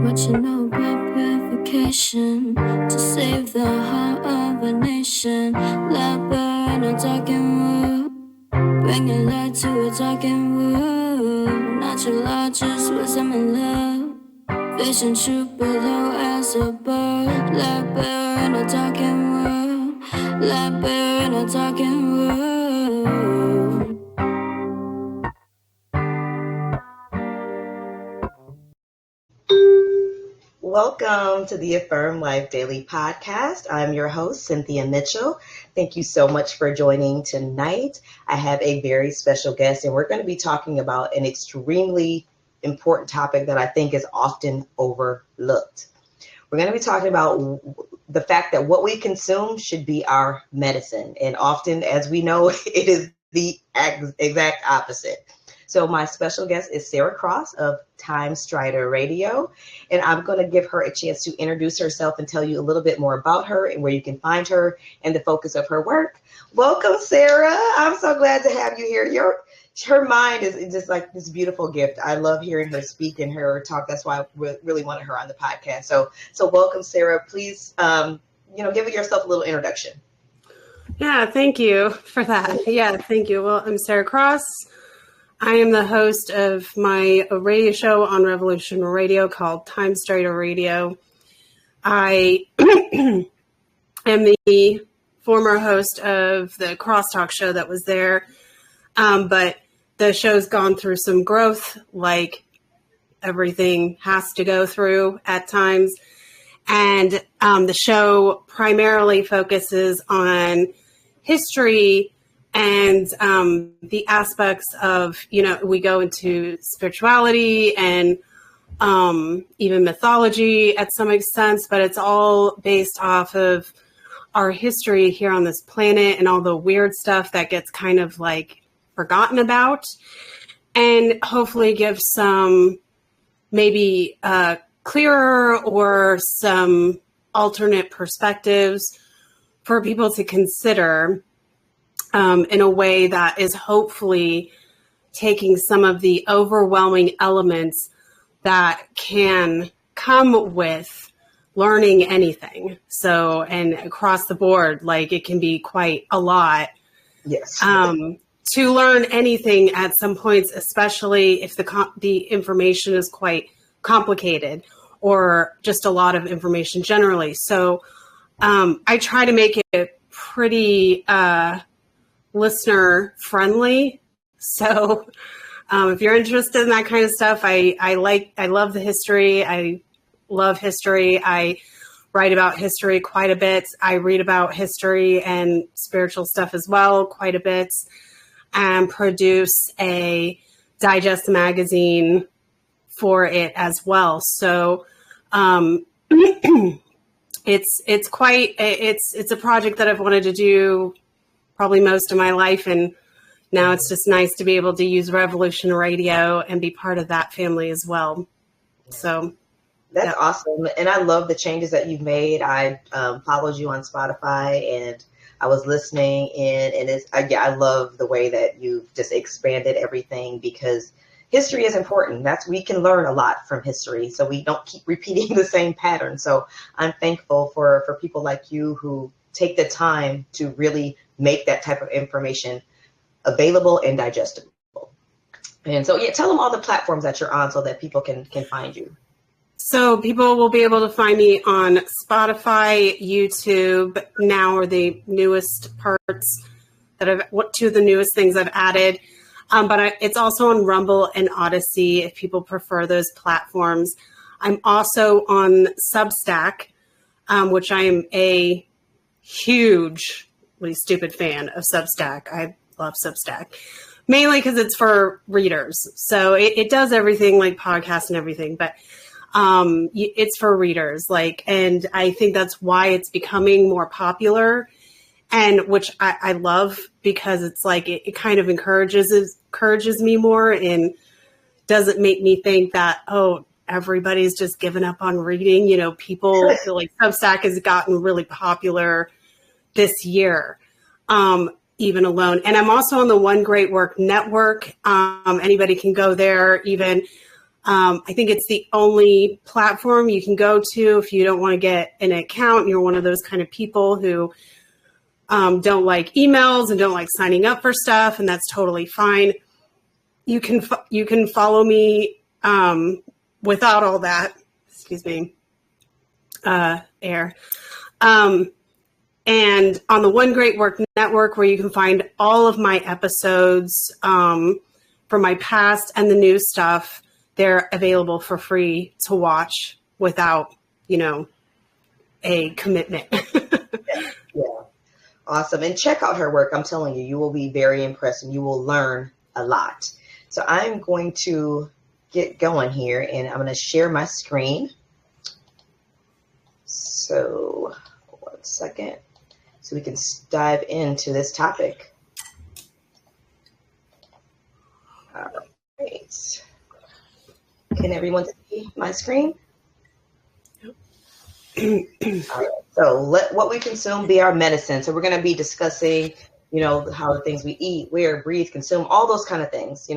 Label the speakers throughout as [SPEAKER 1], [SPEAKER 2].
[SPEAKER 1] what you know about purification to save the heart of a nation. Let burn a talking wood, bringing light to a talking wood. Natural law, just wisdom and love, vision truth below as a bird. Let burn a talking wood, let burn a talking wood.
[SPEAKER 2] Welcome to the Affirm Life Daily Podcast. I'm your host, Cynthia Mitchell. Thank you so much for joining tonight. I have a very special guest, and we're going to be talking about an extremely important topic that I think is often overlooked. We're going to be talking about the fact that what we consume should be our medicine. And often, as we know, it is the exact opposite. So my special guest is Sara Cross of Timestrider Radio, and I'm going to give her a chance to introduce herself and tell you a little bit more about her and where you can find her and the focus of her work. Welcome, Sara. I'm so glad to have you here. Her mind is just like this beautiful gift. I love hearing her speak and her talk. That's why I really wanted her on the podcast. So welcome, Sara. Please, give yourself a little introduction.
[SPEAKER 3] Yeah, thank you for that. Yeah, thank you. Well, I'm Sara Cross. I am the host of my radio show on Revolution Radio called Timestrider Radio. I am the former host of the Crosstalk show that was there, but the show's gone through some growth, like everything has to go through at times. And the show primarily focuses on history and the aspects of, we go into spirituality and even mythology at some extent, but it's all based off of our history here on this planet and all the weird stuff that gets kind of like forgotten about, and hopefully give some maybe clearer or some alternate perspectives for people to consider in a way that is hopefully taking some of the overwhelming elements that can come with learning anything. So, and across the board, like it can be quite a lot.
[SPEAKER 2] Yes.
[SPEAKER 3] To learn anything at some points, especially if the information is quite complicated or just a lot of information generally. So I try to make it pretty listener friendly. So if you're interested in that kind of stuff, I love the history. I love history. I write about history quite a bit. I read about history and spiritual stuff as well quite a bit, and produce a digest magazine for it as well. So it's a project that I've wanted to do probably most of my life, and now it's just nice to be able to use Revolution Radio and be part of that family as well. So
[SPEAKER 2] that's awesome, and I love the changes that you've made. I followed you on Spotify, and I was listening in, and I love the way that you've just expanded everything, because history is important. We can learn a lot from history, so we don't keep repeating the same pattern. So I'm thankful for people like you who take the time to really make that type of information available and digestible. And so, tell them all the platforms that you're on so that people can find you.
[SPEAKER 3] So people will be able to find me on Spotify, YouTube. Now are the newest parts two of the newest things I've added. But it's also on Rumble and Odyssey if people prefer those platforms. I'm also on Substack, which I am a hugely stupid fan of Substack. I love Substack, mainly because it's for readers. So it does everything like podcasts and everything, but it's for readers. And I think that's why it's becoming more popular, and which I love, because it's like it kind of encourages me more and doesn't make me think that, oh, everybody's just given up on reading. People feel like Substack has gotten really popular this year, even alone. And I'm also on the One Great Work Network. Anybody can go there, even I think it's the only platform you can go to if you don't want to get an account. You're one of those kind of people who don't like emails and don't like signing up for stuff, and that's totally fine. You can follow me without all that. Excuse me. Air. And on the One Great Work Network, where you can find all of my episodes from my past and the new stuff, they're available for free to watch without, a commitment.
[SPEAKER 2] Yeah. Awesome. And check out her work. I'm telling you, you will be very impressed and you will learn a lot. So I'm going to get going here and I'm going to share my screen. So 1 second, so we can dive into this topic. All right. Can everyone see my screen? All right. So let what we consume be our medicine. So we're going to be discussing, how the things we eat, wear, breathe, consume, all those kind of things,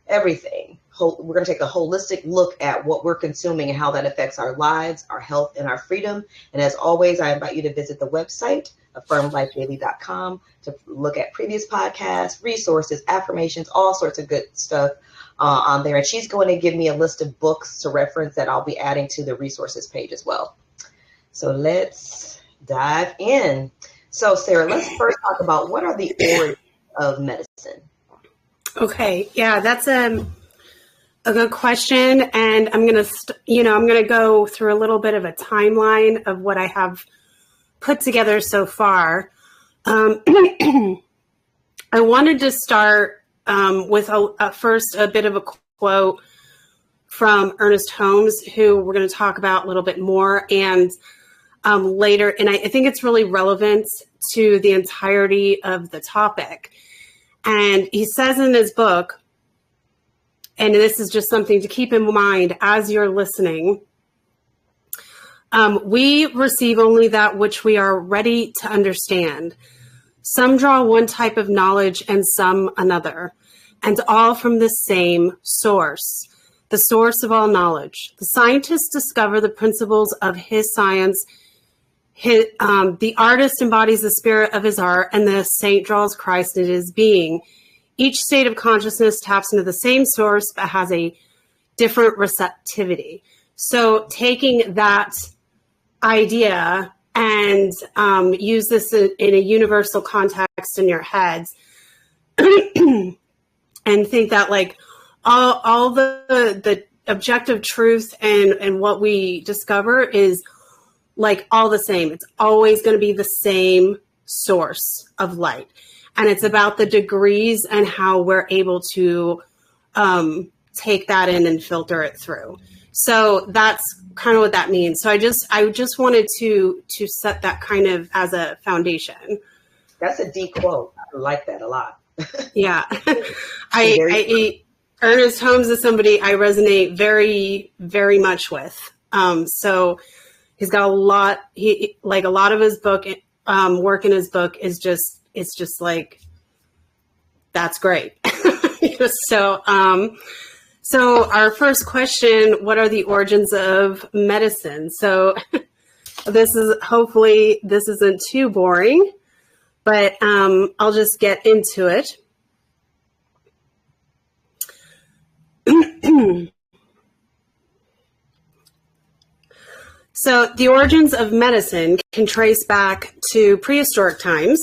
[SPEAKER 2] everything. We're going to take a holistic look at what we're consuming and how that affects our lives, our health, and our freedom. And as always, I invite you to visit the website, affirmlifedaily.com, to look at previous podcasts, resources, affirmations, all sorts of good stuff on there. And she's going to give me a list of books to reference that I'll be adding to the resources page as well. So let's dive in. So Sarah, let's first talk about what are the origins of medicine?
[SPEAKER 3] Okay. Yeah, that's a good question. And I'm going to go through a little bit of a timeline of what I have put together so far. I wanted to start with first a bit of a quote from Ernest Holmes, who we're going to talk about a little bit more and later. And I think it's really relevant to the entirety of the topic. And he says in his book, and this is just something to keep in mind as you're listening, we receive only that which we are ready to understand. Some draw one type of knowledge and some another, and all from the same source, the source of all knowledge. The scientists discover the principles of his science. The artist embodies the spirit of his art, and the saint draws Christ into his being. Each state of consciousness taps into the same source, but has a different receptivity. So taking that idea and use this in a universal context in your heads and think that like all the objective truth and what we discover is like all the same. It's always going to be the same source of light. And it's about the degrees and how we're able to take that in and filter it through. So that's kind of what that means. So I just wanted to set that kind of as a foundation.
[SPEAKER 2] That's a deep quote. I like that a lot.
[SPEAKER 3] Yeah. Ernest Holmes is somebody I resonate very, very much with. So he's got a lot of his book, work in his book it's just like, that's great. So our first question, what are the origins of medicine? So hopefully this isn't too boring, but I'll just get into it. So the origins of medicine can trace back to prehistoric times.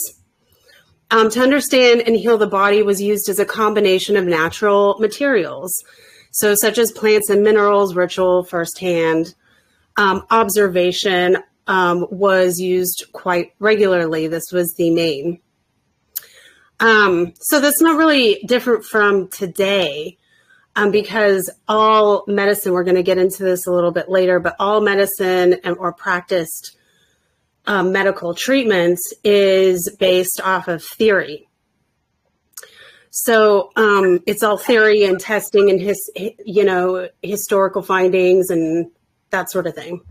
[SPEAKER 3] To understand and heal the body was used as a combination of natural materials, so such as plants and minerals, ritual, firsthand. Observation was used quite regularly. This was the main. So that's not really different from today. Because all medicine, we're going to get into this a little bit later, but all medicine or practiced medical treatments is based off of theory. So it's all theory and testing and historical findings and that sort of thing.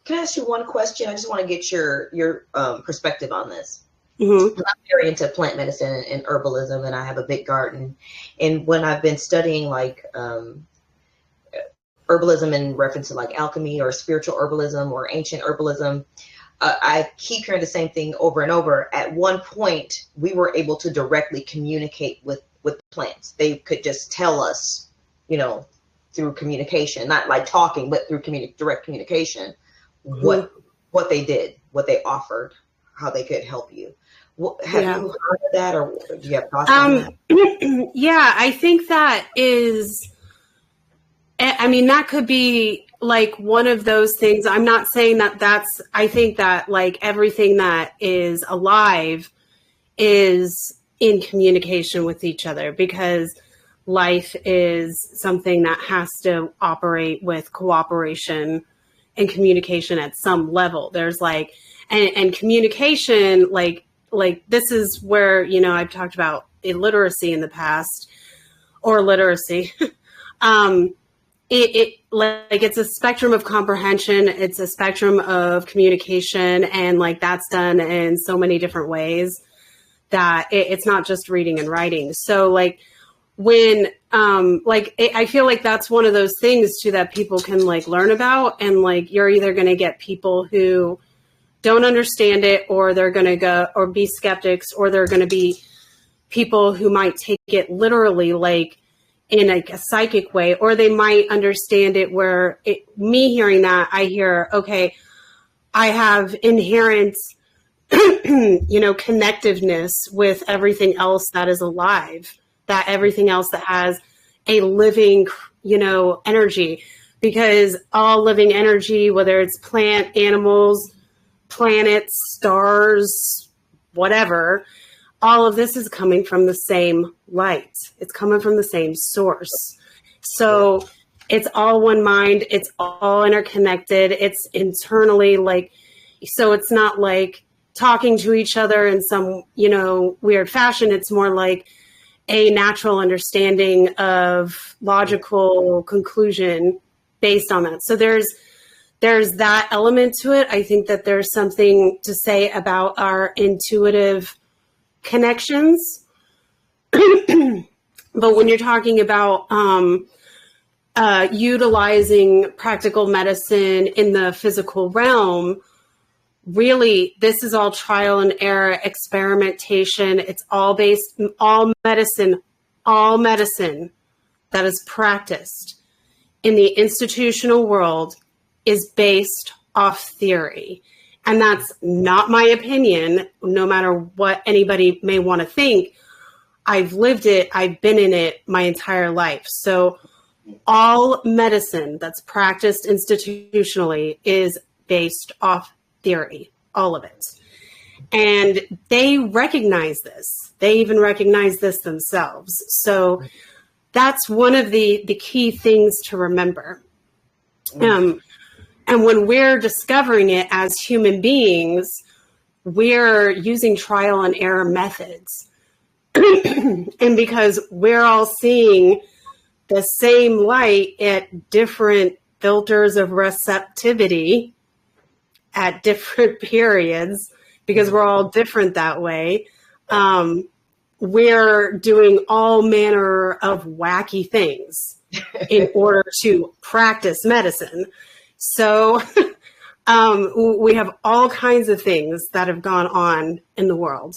[SPEAKER 2] Can I ask you one question? I just want to get your perspective on this.
[SPEAKER 3] Mm-hmm.
[SPEAKER 2] I'm very into plant medicine and herbalism, and I have a big garden. And when I've been studying like herbalism in reference to like alchemy or spiritual herbalism or ancient herbalism, I keep hearing the same thing over and over. At one point, we were able to directly communicate with plants. They could just tell us, through communication, not like talking, but through direct communication, what they did, what they offered, how they could help you. Have you heard of that, or do you have thoughts on that?
[SPEAKER 3] Yeah, I think that is, I mean, that could be like one of those things. I'm not saying that I think that like everything that is alive is in communication with each other, because life is something that has to operate with cooperation and communication at some level. There's like, and communication, like this is where, I've talked about illiteracy in the past, or literacy. It's a spectrum of comprehension. It's a spectrum of communication. And like, that's done in so many different ways that it's not just reading and writing. So like when, I feel like that's one of those things too, that people can like learn about. And like, you're either going to get people who don't understand it, or they're going to go or be skeptics, or they're going to be people who might take it literally, like in like a psychic way, or they might understand it where me hearing that, I hear, okay, I have inherent, connectiveness with everything else that is alive, that everything else that has a living, energy, because all living energy, whether it's plant, animals, planets, stars, whatever, all of this is coming from the same light. It's coming from the same source. So it's all one mind. It's all interconnected. It's internally so it's not like talking to each other in some, weird fashion. It's more like a natural understanding of logical conclusion based on that. So there's that element to it. I think that there's something to say about our intuitive connections. But when you're talking about utilizing practical medicine in the physical realm, really, this is all trial and error, experimentation. It's all medicine that is practiced in the institutional world is based off theory. And that's not my opinion, no matter what anybody may want to think. I've lived it. I've been in it my entire life. So all medicine that's practiced institutionally is based off theory, all of it. And they recognize this. They even recognize this themselves. So that's one of the key things to remember. And when we're discovering it as human beings, we're using trial and error methods. And because we're all seeing the same light at different filters of receptivity at different periods, because we're all different that way, we're doing all manner of wacky things in order to practice medicine. So we have all kinds of things that have gone on in the world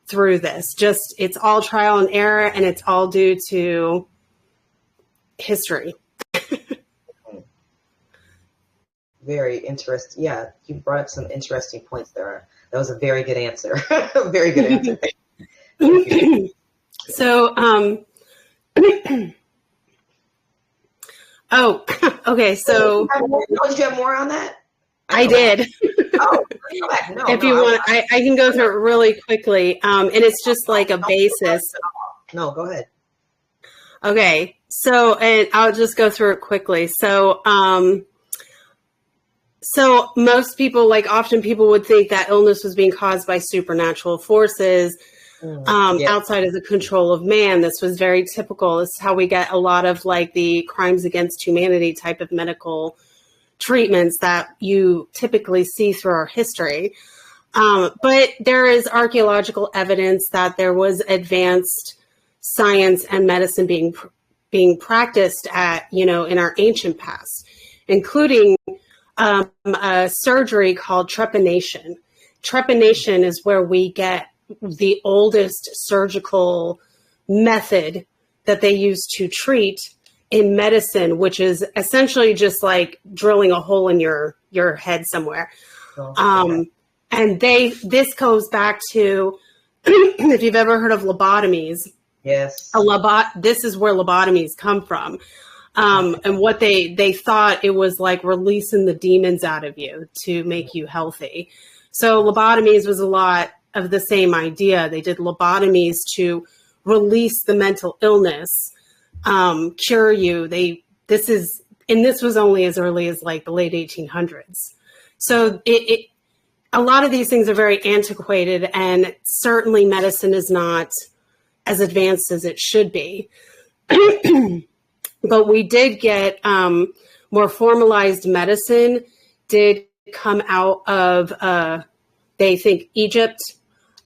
[SPEAKER 3] through this. Just, it's all trial and error, and it's all due to history.
[SPEAKER 2] Very interesting. Yeah, you brought up some interesting points there. That was a very good answer. Very good answer. Thank you.
[SPEAKER 3] So, oh, okay. So,
[SPEAKER 2] did you have more on that?
[SPEAKER 3] I did.
[SPEAKER 2] Oh, no,
[SPEAKER 3] if you want, I can go through it really quickly. And it's just like a basis.
[SPEAKER 2] No, go ahead.
[SPEAKER 3] Okay. So, and I'll just go through it quickly. So, so most people, often people would think that illness was being caused by supernatural forces outside of the control of man. This was very typical. This is how we get a lot of the crimes against humanity type of medical treatments that you typically see through our history. But there is archaeological evidence that there was advanced science and medicine being being practiced at, in our ancient past, including a surgery called trepanation. Trepanation is where we get the oldest surgical method that they use to treat in medicine, which is essentially just like drilling a hole in your head somewhere. And this goes back to, if you've ever heard of lobotomies.
[SPEAKER 2] Yes.
[SPEAKER 3] This is where lobotomies come from. And what they thought it was like releasing the demons out of you to make you healthy. So lobotomies was a lot of the same idea. They did lobotomies to release the mental illness, cure you. This was only as early as like the late 1800s. So a lot of these things are very antiquated, and certainly medicine is not as advanced as it should be. But we did get more formalized medicine did come out of, they think, Egypt,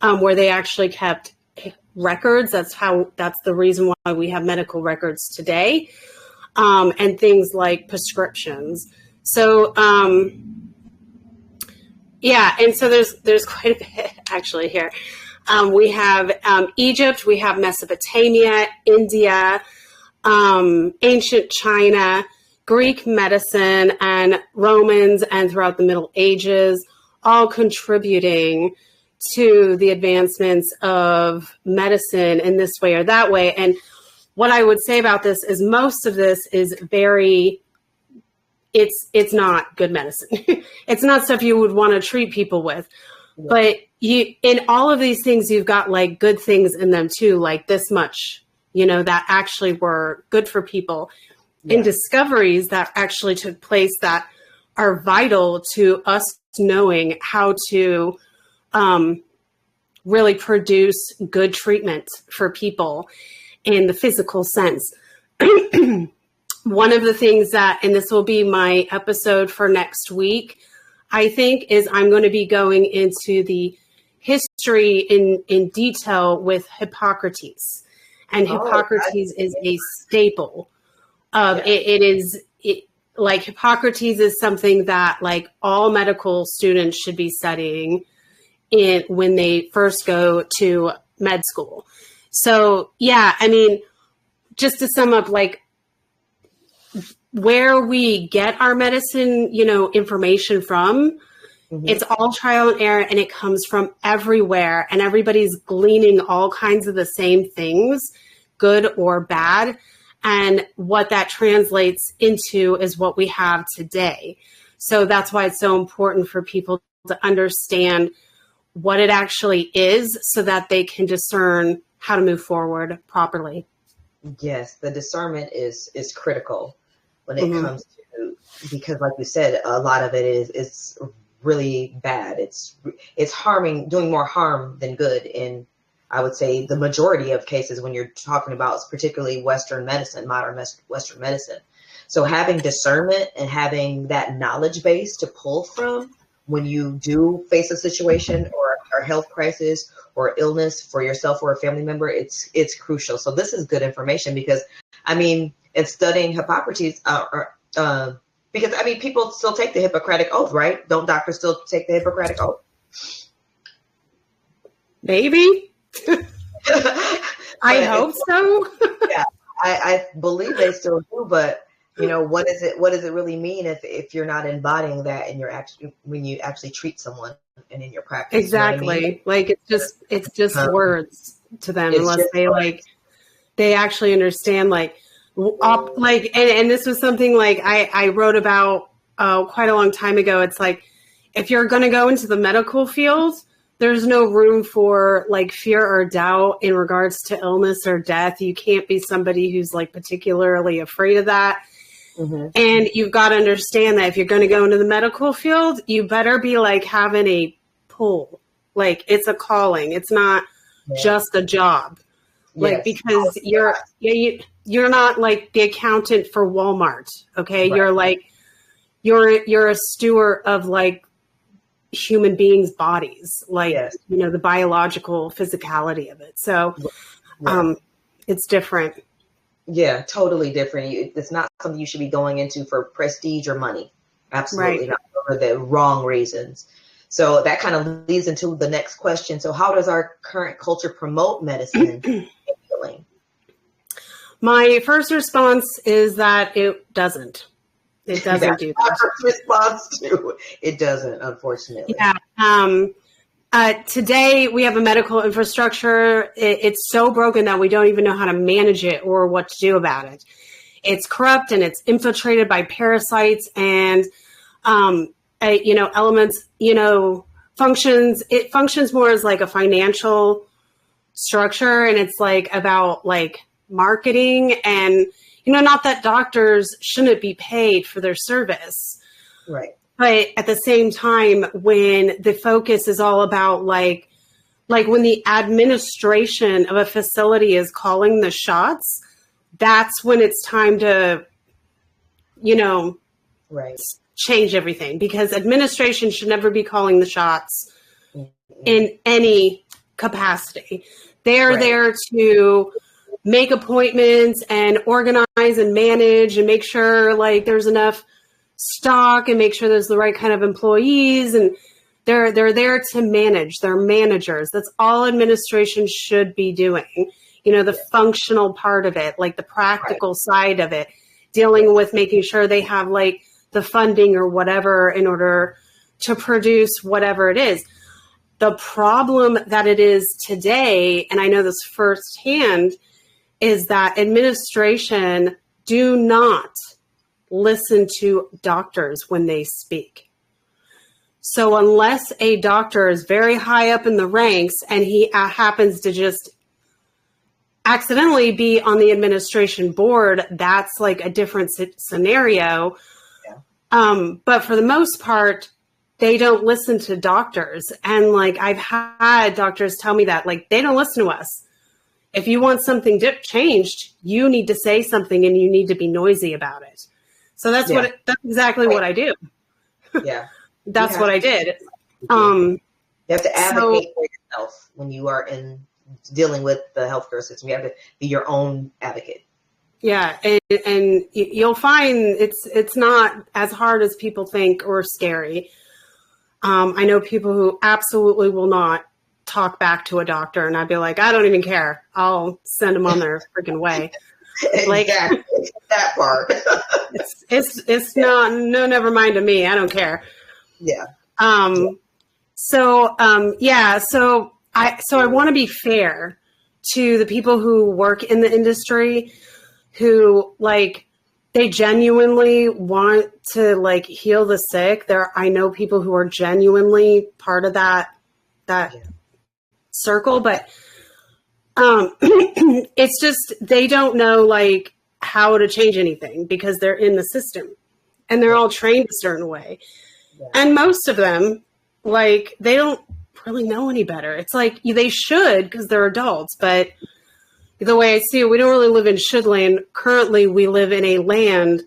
[SPEAKER 3] where they actually kept records. That's the reason why we have medical records today, and things like prescriptions. So, and so there's quite a bit actually here. We have Egypt, we have Mesopotamia, India, ancient China, Greek medicine, and Romans, and throughout the Middle Ages, all contributing to the advancements of medicine in this way or that way. And what I would say about this is most of this is it's not good medicine. It's not stuff you would want to treat people with. Yeah. But in all of these things, you've got like good things in them too, like this much, that actually were good for people. Yeah. And discoveries that actually took place that are vital to us knowing how to really produce good treatment for people in the physical sense. One of the things that, and this will be my episode for next week, I think, is I'm going to be going into the history in detail with Hippocrates. And Hippocrates is a staple of it. Like Hippocrates is something that like all medical students should be studying when they first go to med school. So yeah, I mean, just to sum up, like where we get our medicine, information from, it's all trial and error, and it comes from everywhere, and everybody's gleaning all kinds of the same things, good or bad. And what that translates into is what we have today. So that's why it's so important for people to understand what it actually is so that they can discern how to move forward properly. Yes,
[SPEAKER 2] the discernment is critical when it comes to, because like you said, a lot of it is really bad. It's doing more harm than good in, I would say, the majority of cases when you're talking about particularly Western medicine, modern Western medicine. So having discernment and having that knowledge base to pull from when you do face a situation or a health crisis or illness for yourself or a family member, it's crucial. So this is good information because, I mean, in studying Hippocrates, because, I mean, people still take the Hippocratic Oath, right? Don't doctors still take the Hippocratic Oath?
[SPEAKER 3] Maybe. I hope so.
[SPEAKER 2] Yeah, I believe they still do, but what does it really mean if you're not embodying that and when you actually treat someone and in your practice?
[SPEAKER 3] Exactly. You know what I mean? Like it's just words to them unless they actually understand and this was something like I wrote about quite a long time ago. It's like, if you're going to go into the medical field, there's no room for like fear or doubt in regards to illness or death. You can't be somebody who's like particularly afraid of that. Mm-hmm. And you've got to understand that if you're going to go into the medical field, you better be like having a pull. Like it's a calling. It's not just a job. Like, because you're not like the accountant for Walmart. Okay. Right. You're like, you're a steward of like human beings' bodies, like, the biological physicality of it. So, it's different.
[SPEAKER 2] Yeah, totally different. It's not something you should be going into for prestige or money. Absolutely
[SPEAKER 3] Right.
[SPEAKER 2] not, for the wrong reasons. So that kind of leads into the next question. So how does our current culture promote medicine and healing?
[SPEAKER 3] My first response is that it doesn't. It doesn't
[SPEAKER 2] That's
[SPEAKER 3] do
[SPEAKER 2] my
[SPEAKER 3] that.
[SPEAKER 2] first response to it. Doesn't, unfortunately.
[SPEAKER 3] Yeah. Today we have a medical infrastructure. It's so broken that we don't even know how to manage it or what to do about it. It's corrupt and it's infiltrated by parasites and, elements, functions. It functions more as like a financial structure, and it's like about like marketing and, not that doctors shouldn't be paid for their service.
[SPEAKER 2] Right.
[SPEAKER 3] But at the same time, when the focus is all about like when the administration of a facility is calling the shots, that's when it's time to,
[SPEAKER 2] Right.
[SPEAKER 3] change everything, because administration should never be calling the shots
[SPEAKER 2] Mhm.
[SPEAKER 3] in any capacity. They're
[SPEAKER 2] Right.
[SPEAKER 3] there to make appointments and organize and manage and make sure like there's enough stock and make sure there's the right kind of employees, and they're there to manage. They're managers. That's all administration should be doing. The functional part of it, like the practical side of it, dealing with making sure they have like the funding or whatever in order to produce whatever it is. The problem that it is today, and I know this firsthand, is that administration do not listen to doctors when they speak. So unless a doctor is very high up in the ranks and he happens to just accidentally be on the administration board, that's like a different scenario. Yeah. But for the most part, they don't listen to doctors. And like I've had doctors tell me that like they don't listen to us. If you want something changed, you need to say something and you need to be noisy about it. So that's that's exactly what I do.
[SPEAKER 2] Yeah.
[SPEAKER 3] That's what I did.
[SPEAKER 2] You have to advocate for yourself when you are dealing with the healthcare system. You have to be your own advocate.
[SPEAKER 3] Yeah, and you'll find it's not as hard as people think or scary. I know people who absolutely will not talk back to a doctor, and I'd be like, I don't even care. I'll send them on their freaking way. Like
[SPEAKER 2] exactly. That part.
[SPEAKER 3] it's not, no, never mind to me. I don't care.
[SPEAKER 2] Yeah.
[SPEAKER 3] So I want to be fair to the people who work in the industry who like they genuinely want to like heal the sick. I know people who are genuinely part of that circle, but it's just they don't know like how to change anything because they're in the system and they're all trained a certain way. Yeah. And most of them, like, they don't really know any better. It's like they should because they're adults, but the way I see it, we don't really live in should land. Currently, we live in a land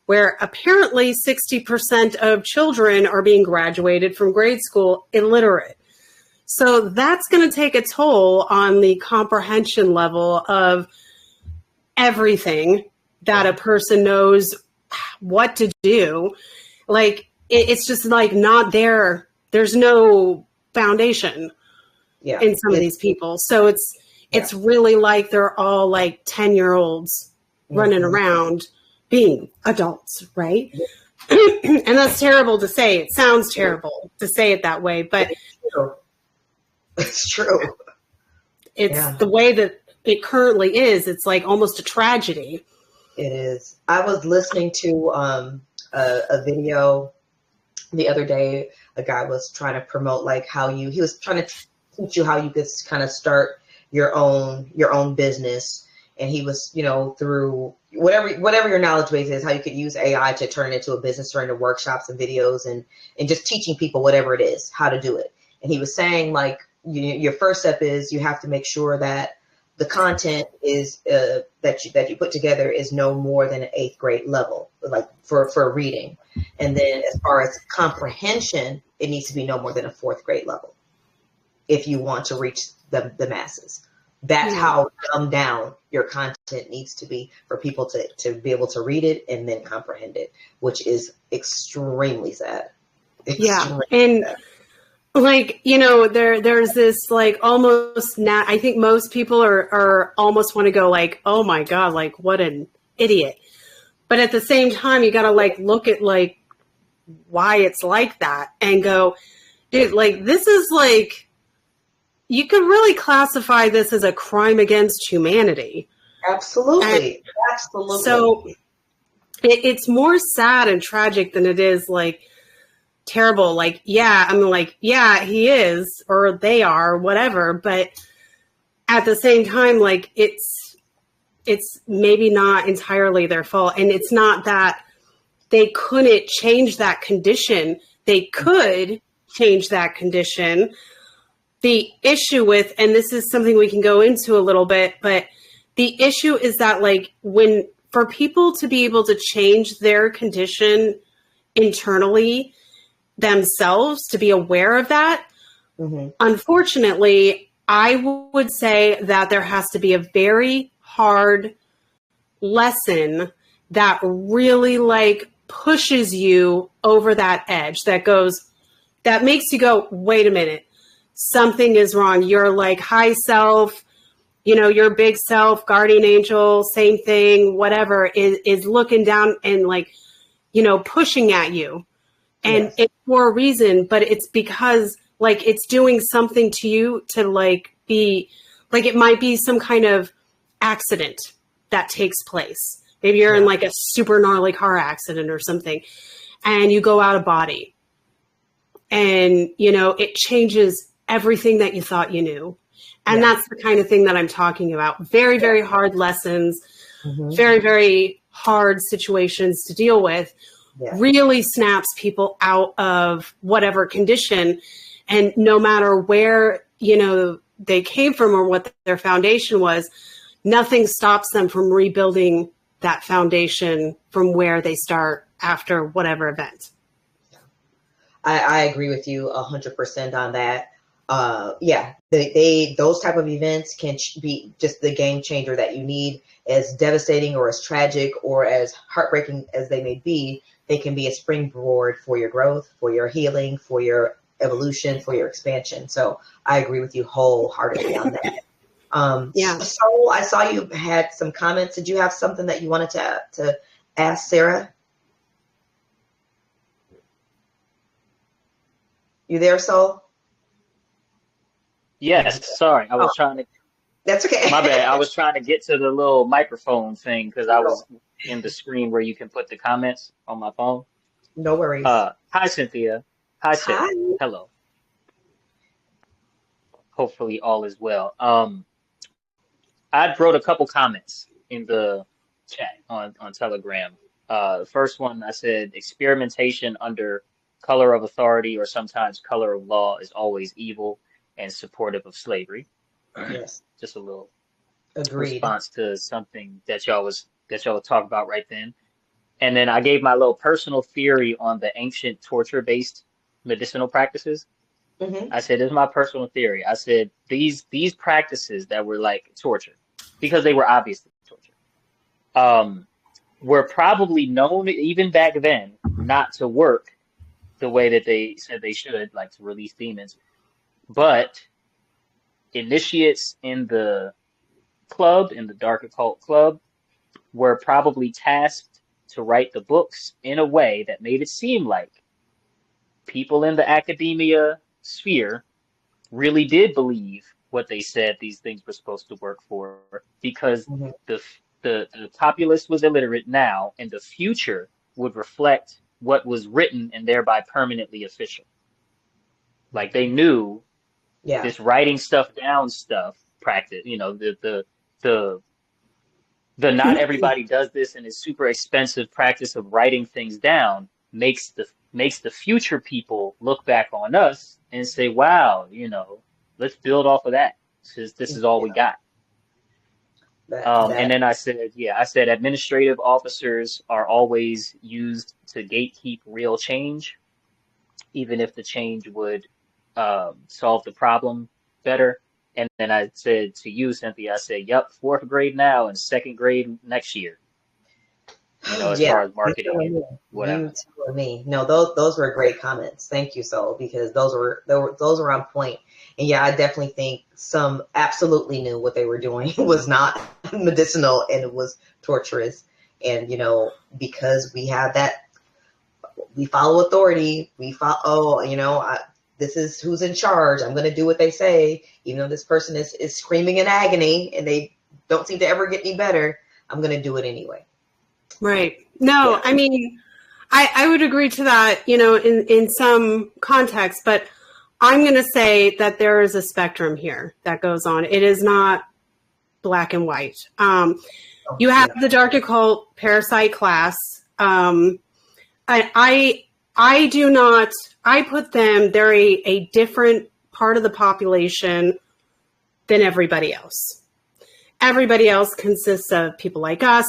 [SPEAKER 3] where apparently 60% of children are being graduated from grade school illiterate. So that's going to take a toll on the comprehension level of everything that a person knows what to do. Like, it's just like not there. There's no foundation in some of these people. So it's really like they're all like 10-year-olds running around being adults, right? And that's terrible to say. It sounds terrible to say it that way, but
[SPEAKER 2] it's true.
[SPEAKER 3] It's the way that it currently is. It's like almost a tragedy.
[SPEAKER 2] It is. I was listening to a video the other day. A guy was trying to promote like he was trying to teach you how you could kind of start your own business. And he was, through whatever your knowledge base is, how you could use AI to turn it into a business, turn into workshops and videos and just teaching people whatever it is, how to do it. And he was saying like, your first step is you have to make sure that the content is that you put together is no more than an 8th grade level, like for reading. And then as far as comprehension, it needs to be no more than a 4th grade level if you want to reach the masses. That's
[SPEAKER 3] Yeah.
[SPEAKER 2] how dumbed down your content needs to be for people to be able to read it and then comprehend it, which is extremely sad.
[SPEAKER 3] Yeah.
[SPEAKER 2] Extremely
[SPEAKER 3] And
[SPEAKER 2] sad.
[SPEAKER 3] like, there's this like almost I think most people are almost want to go like, oh my God, like what an idiot. But at the same time, you got to like look at like why it's like that and go, dude, like this is like, you could really classify this as a crime against humanity.
[SPEAKER 2] Absolutely.
[SPEAKER 3] And
[SPEAKER 2] Absolutely.
[SPEAKER 3] so it's more sad and tragic than it is like terrible. Like, yeah, I mean, like, yeah, he is, or they are, whatever. But at the same time, like, it's maybe not entirely their fault. And it's not that they couldn't change that condition. They could change that condition. The issue with, and this is something we can go into a little bit, but the issue is that like when, for people to be able to change their condition internally themselves, to be aware of that, unfortunately, I would say that there has to be a very hard lesson that really like pushes you over that edge, that makes you go, wait a minute, something is wrong. You're like high self, your big self, guardian angel, same thing, whatever, is looking down and like, pushing at you. And
[SPEAKER 2] Yes.
[SPEAKER 3] it's for a reason, but it's because like it's doing something to you to like be like, it might be some kind of accident that takes place. Maybe you're in like a super gnarly car accident or something and you go out of body and, it changes everything that you thought you knew. And that's the kind of thing that I'm talking about. Very, very hard lessons, very, very hard situations to deal with. Really snaps people out of whatever condition. And no matter where, they came from or what their foundation was, nothing stops them from rebuilding that foundation from where they start after whatever event.
[SPEAKER 2] I agree with you 100% on that. Those type of events can be just the game changer that you need. As devastating or as tragic or as heartbreaking as they may be, they can be a springboard for your growth, for your healing, for your evolution, for your expansion. So I agree with you wholeheartedly on that. So I saw you had some comments. Did you have something that you wanted to ask Sarah? You there, Soul?
[SPEAKER 4] Yes, sorry. I was trying to,
[SPEAKER 2] That's okay.
[SPEAKER 4] my bad. I was trying to get to the little microphone thing because I was in the screen where you can put the comments on my phone.
[SPEAKER 2] No worries.
[SPEAKER 4] Hi, Cynthia. Hi, Sarah.
[SPEAKER 2] Hi.
[SPEAKER 4] Hello. Hopefully all is well. I wrote a couple comments in the chat on Telegram. The first one, I said, experimentation under color of authority or sometimes color of law is always evil and supportive of slavery.
[SPEAKER 2] Yes.
[SPEAKER 4] Just a little
[SPEAKER 2] Agreed.
[SPEAKER 4] response to something that y'all were talking about right then. And then I gave my little personal theory on the ancient torture-based medicinal practices. I said, this is my personal theory. I said, these practices that were like torture, because they were obviously torture, were probably known even back then not to work the way that they said they should, like to release demons. But initiates in the club, in the dark occult club, were probably tasked to write the books in a way that made it seem like people in the academia sphere really did believe what they said these things were supposed to work for, because the populace was illiterate now, and the future would reflect what was written and thereby permanently official. Like they knew this writing stuff down stuff practice, the not everybody does this and it's super expensive practice of writing things down makes the future people look back on us and say, wow, let's build off of that. This is all we got. And then I said administrative officers are always used to gatekeep real change, even if the change would solve the problem better. And then I said to you, Cynthia, I said, yep, fourth grade now and second grade next year, as
[SPEAKER 2] Yeah,
[SPEAKER 4] far as
[SPEAKER 2] you
[SPEAKER 4] marketing
[SPEAKER 2] telling
[SPEAKER 4] and
[SPEAKER 2] me.
[SPEAKER 4] whatever.
[SPEAKER 2] You telling me. No, those were great comments. Thank you, Sol, because those were on point. And yeah, I definitely think some absolutely knew what they were doing was not medicinal and it was torturous. And because we have that, we follow authority. We follow. This is who's in charge. I'm going to do what they say, even though this person is screaming in agony and they don't seem to ever get any better. I'm going to do it anyway.
[SPEAKER 3] Right. No,
[SPEAKER 2] Yeah.
[SPEAKER 3] I mean, I would agree to that, in some context, but I'm going to say that there is a spectrum here that goes on. It is not black and white. You have the dark occult parasite class. I do not, I put them, they're a different part of the population than everybody else. Everybody else consists of people like us,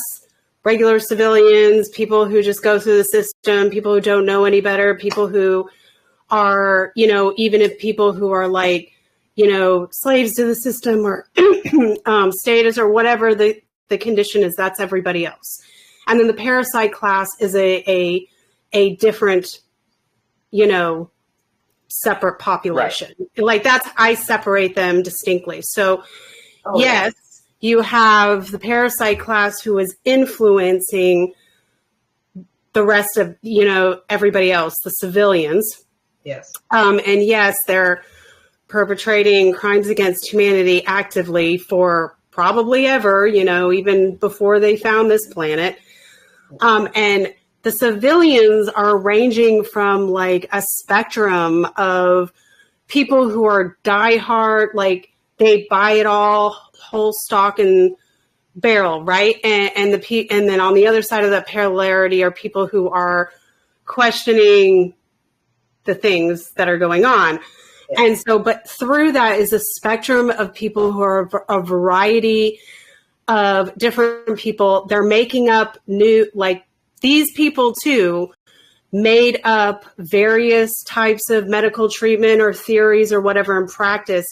[SPEAKER 3] regular civilians, people who just go through the system, people who don't know any better, people who are, even if people who are like, slaves to the system or status or whatever the condition is, that's everybody else. And then the parasite class is a different, separate population. Right. Like I separate them distinctly. So yes, you have the parasite class who is influencing the rest of, everybody else, the civilians.
[SPEAKER 2] Yes.
[SPEAKER 3] And yes, they're perpetrating crimes against humanity actively for probably ever, even before they found this planet. And the civilians are ranging from like a spectrum of people who are diehard, like they buy it all whole stock and barrel, right? And then on the other side of that polarity are people who are questioning the things that are going on. Yeah. And so, but through that is a spectrum of people who are a variety of different people. They're making up new, like these people too, made up various types of medical treatment or theories or whatever in practice.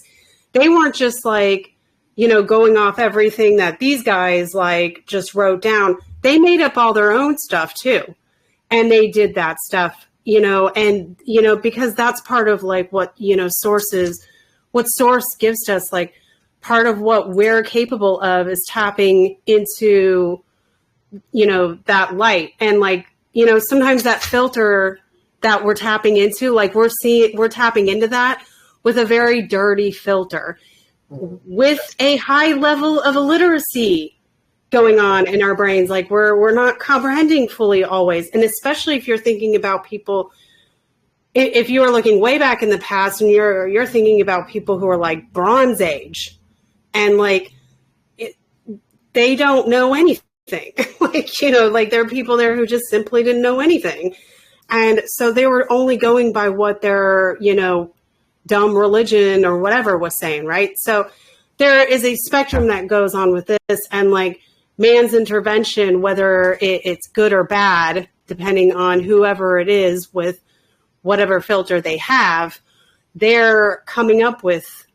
[SPEAKER 3] They weren't just like, going off everything that these guys like just wrote down. They made up all their own stuff too. And they did that stuff, and, because that's part of like what, what source gives to us, like part of what we're capable of is tapping into, that light. And like, sometimes that filter that we're tapping into, like we're tapping into that with a very dirty filter with a high level of illiteracy going on in our brains. Like we're not comprehending fully always. And especially if you're thinking about people, if you are looking way back in the past and you're thinking about people who are like Bronze Age and like, they don't know anything. Like, like there are people there who just simply didn't know anything. And so they were only going by what their, dumb religion or whatever was saying, right? So there is a spectrum that goes on with this, and like man's intervention, whether it's good or bad, depending on whoever it is with whatever filter they have, they're coming up with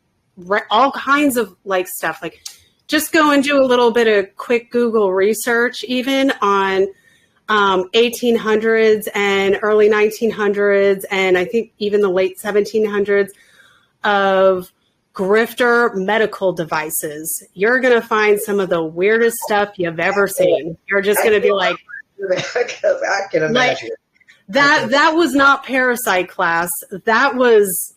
[SPEAKER 3] all kinds of like stuff. Like just go and do a little bit of quick Google research, even on 1800s and early 1900s, and I think even the late 1700s of grifter medical devices. You're going to find some of the weirdest stuff you've ever seen. You're just going to be like,
[SPEAKER 2] I can imagine.
[SPEAKER 3] Like, that was not parasite class. That was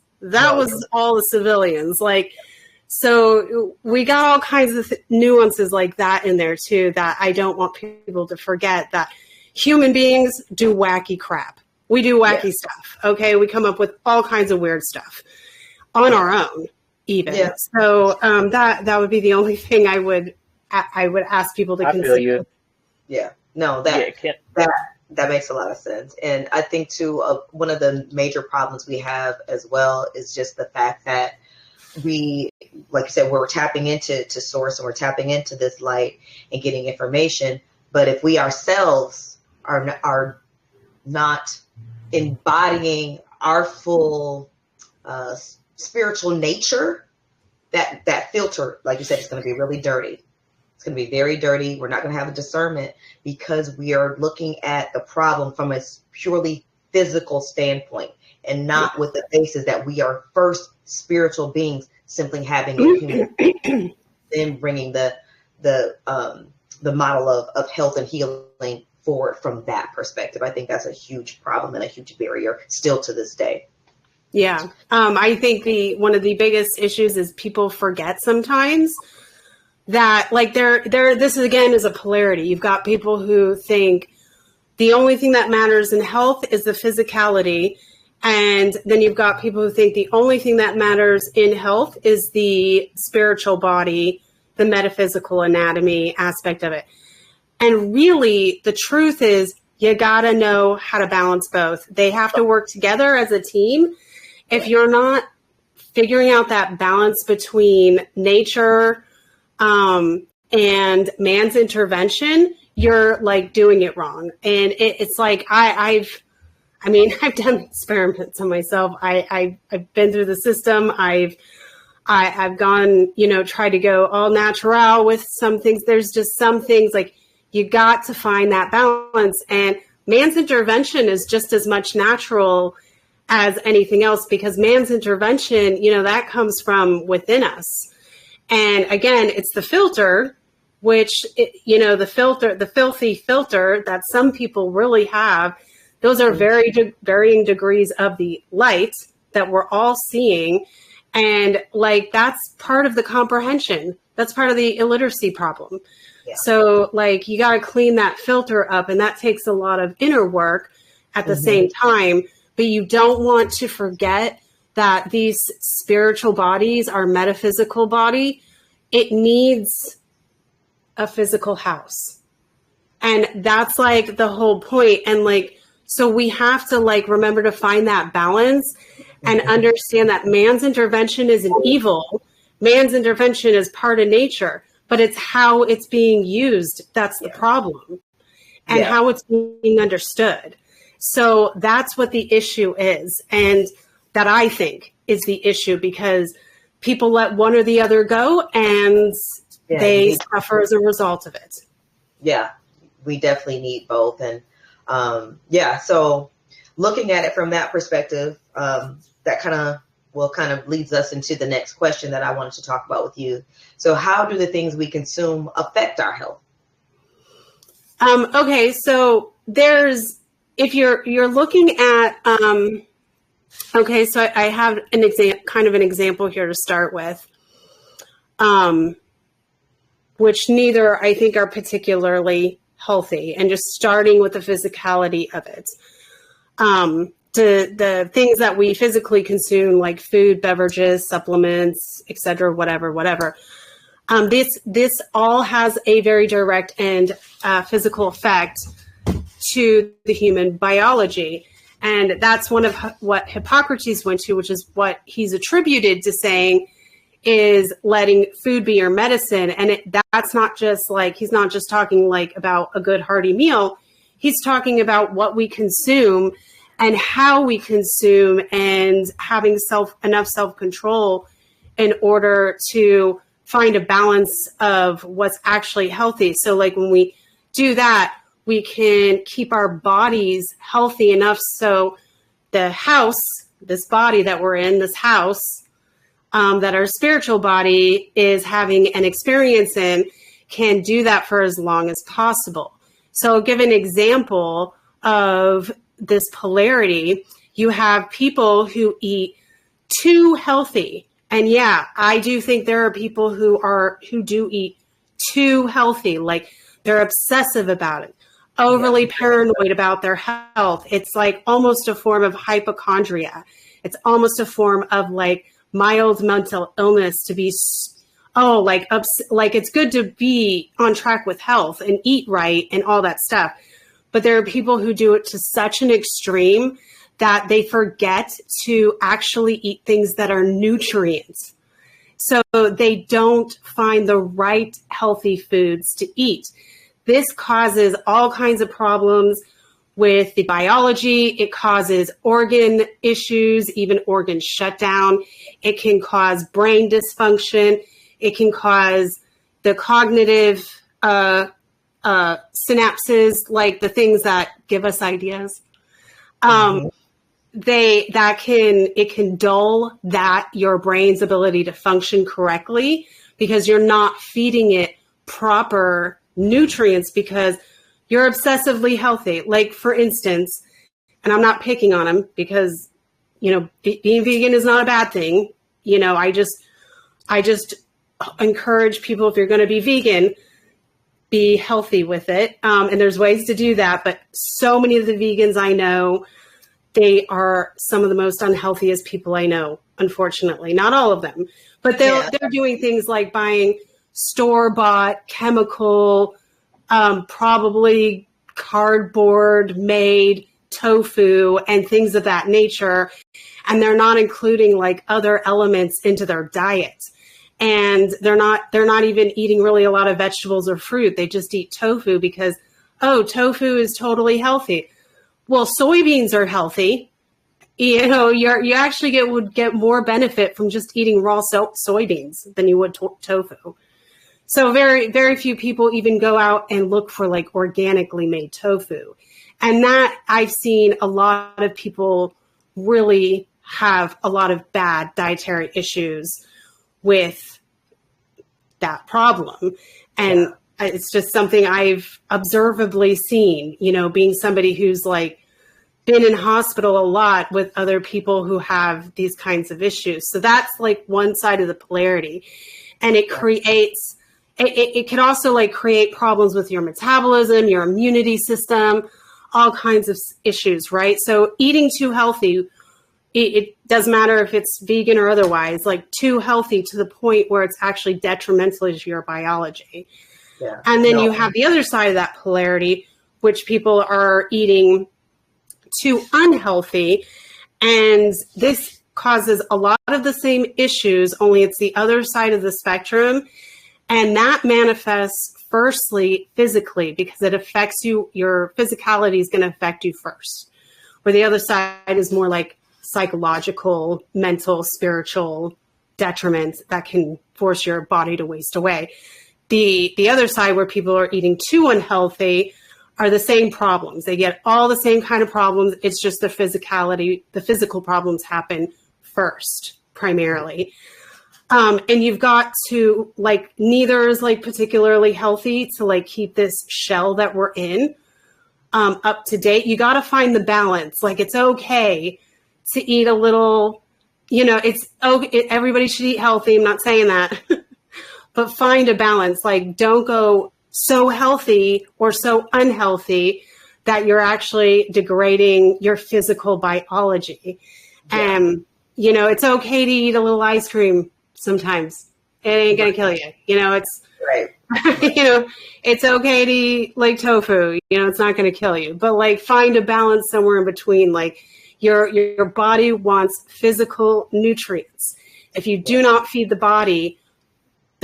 [SPEAKER 3] all the civilians. Like, so we got all kinds of nuances like that in there too, that I don't want people to forget that human beings do wacky crap. We do wacky stuff. Okay. We come up with all kinds of weird stuff on our own even. Yeah. So that would be the only thing I would ask people to consider.
[SPEAKER 4] I feel you.
[SPEAKER 2] Yeah. No, that makes a lot of sense. And I think too, one of the major problems we have as well is just the fact that we, like I said, we're tapping into source and we're tapping into this light and getting information. But if we ourselves are not embodying our full spiritual nature, that filter, like you said, is going to be really dirty. It's going to be very dirty. We're not going to have a discernment because we are looking at the problem from a purely physical standpoint and not with the basis that we are first spiritual beings simply having a human, then bringing the model of health and healing forward from that perspective. I think that's a huge problem and a huge barrier still to this day.
[SPEAKER 3] Yeah. I think one of the biggest issues is people forget sometimes that like this again is a polarity. You've got people who think the only thing that matters in health is the physicality. And then you've got people who think the only thing that matters in health is the spiritual body, the metaphysical anatomy aspect of it. And really the truth is you got to know how to balance both. They have to work together as a team. If you're not figuring out that balance between nature and man's intervention, you're like doing it wrong. And it's like I've done experiments on myself. I've been through the system. I've gone, tried to go all natural with some things. There's just some things like you got to find that balance. And man's intervention is just as much natural as anything else, because man's intervention, that comes from within us. And again, it's the filter, which, the filthy filter that some people really have. Those are varying degrees of the light that we're all seeing. And like, that's part of the comprehension. That's part of the illiteracy problem. Yeah. So like, you got to clean that filter up, and that takes a lot of inner work at the same time. But you don't want to forget that these spiritual bodies, our metaphysical body, it needs a physical house. And that's like the whole point. And like, so we have to like remember to find that balance and understand that man's intervention isn't evil. Man's intervention is part of nature, but it's how it's being used. That's the problem, and how it's being understood. So that's what the issue is. And that I think is the issue, because people let one or the other go and they suffer as a result of it.
[SPEAKER 2] Yeah, we definitely need both. And so looking at it from that perspective, that kind of leads us into the next question that I wanted to talk about with you. So how do the things we consume affect our health?
[SPEAKER 3] Okay, so if you're looking at, so I have an example here to start with, which neither I think are particularly healthy, and just starting with the physicality of it. The things that we physically consume, like food, beverages, supplements, etc., whatever. This all has a very direct and physical effect to the human biology. And that's one of what Hippocrates went to, which is what he's attributed to saying is letting food be your medicine. And that's not just like, he's not just talking like about a good hearty meal. He's talking about what we consume and how we consume, and having enough self-control in order to find a balance of what's actually healthy. So like when we do that, we can keep our bodies healthy enough so the house, this body that we're in, this house that our spiritual body is having an experience in, can do that for as long as possible. So I'll give an example of this polarity. You have people who eat too healthy. And yeah, I do think there are people who do eat too healthy. Like they're obsessive about it, overly paranoid about their health. It's like almost a form of hypochondria. It's almost a form of like mild mental illness to be, like it's good to be on track with health and eat right and all that stuff. But there are people who do it to such an extreme that they forget to actually eat things that are nutrients. So they don't find the right healthy foods to eat. This causes all kinds of problems with the biology. It causes organ issues, even organ shutdown. It can cause brain dysfunction. It can cause the cognitive synapses, like the things that give us ideas. It can dull your brain's ability to function correctly because you're not feeding it proper nutrients because you're obsessively healthy. Like, for instance, and I'm not picking on them because, being vegan is not a bad thing. I just encourage people, if you're going to be vegan, be healthy with it. And there's ways to do that. But so many of the vegans I know, they are some of the most unhealthiest people I know, unfortunately. Not all of them, but they're doing things like buying store-bought, chemical, probably cardboard-made tofu and things of that nature. And they're not including like other elements into their diet. And they're not even eating really a lot of vegetables or fruit. They just eat tofu because, tofu is totally healthy. Well, soybeans are healthy. You actually would get more benefit from just eating raw soybeans than you would tofu. So very, very few people even go out and look for like organically made tofu. And that I've seen a lot of people really have a lot of bad dietary issues with that problem. And it's just something I've observably seen, being somebody who's like been in hospital a lot with other people who have these kinds of issues. So that's like one side of the polarity. And it creates, it can also like create problems with your metabolism, your immunity system, all kinds of issues, right? So eating too healthy, it doesn't matter if it's vegan or otherwise, like too healthy to the point where it's actually detrimental to your biology. Yeah. And then you have the other side of that polarity, which people are eating too unhealthy. And this causes a lot of the same issues, only it's the other side of the spectrum. And that manifests firstly physically because it affects you. Your physicality is going to affect you first, where the other side is more like psychological, mental, spiritual detriment that can force your body to waste away. The other side, where people are eating too unhealthy, are the same problems. They get all the same kind of problems. It's just the physical problems happen first, primarily. And you've got to, like, neither is like particularly healthy to like keep this shell that we're in up to date. You got to find the balance. Like, it's okay to eat a little, it's okay. Everybody should eat healthy. I'm not saying that, but find a balance. Like, don't go so healthy or so unhealthy that you're actually degrading your physical biology. Yeah. And, it's okay to eat a little ice cream sometimes. It ain't going to kill you. It's right. It's okay to eat like tofu, it's not going to kill you, but like find a balance somewhere in between. Like your body wants physical nutrients. If you do not feed the body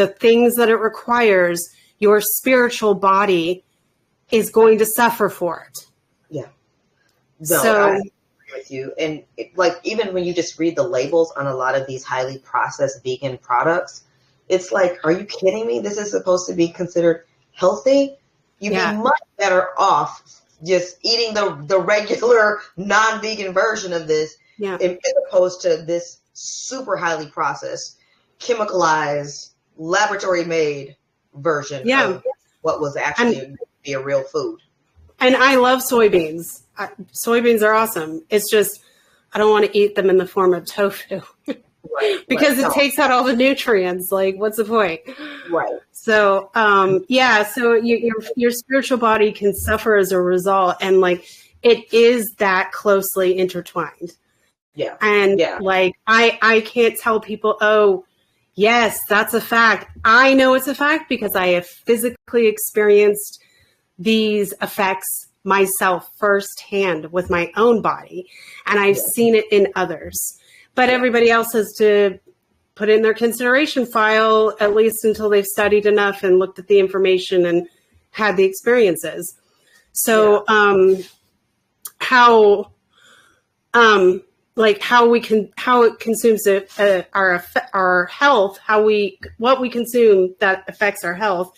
[SPEAKER 3] the things that it requires, your spiritual body is going to suffer for it. Yeah.
[SPEAKER 2] No, so I agree with you. And even when you just read the labels on a lot of these highly processed vegan products, it's like, are you kidding me? This is supposed to be considered healthy? You'd be much better off just eating the regular non-vegan version of this, as opposed to this super highly processed, chemicalized, laboratory-made version of what was actually be a real food.
[SPEAKER 3] And I love soybeans. Soybeans are awesome. It's just I don't want to eat them in the form of tofu. Because it takes out all the nutrients. Like, what's the point? Right. So, so your spiritual body can suffer as a result. And like, it is that closely intertwined. Yeah. And like, I can't tell people, oh, yes, that's a fact. I know it's a fact because I have physically experienced these effects myself firsthand with my own body. And I've seen it in others. But everybody else has to put in their consideration file, at least until they've studied enough and looked at the information and had the experiences. So, how like how it consumes our health, what we consume that affects our health.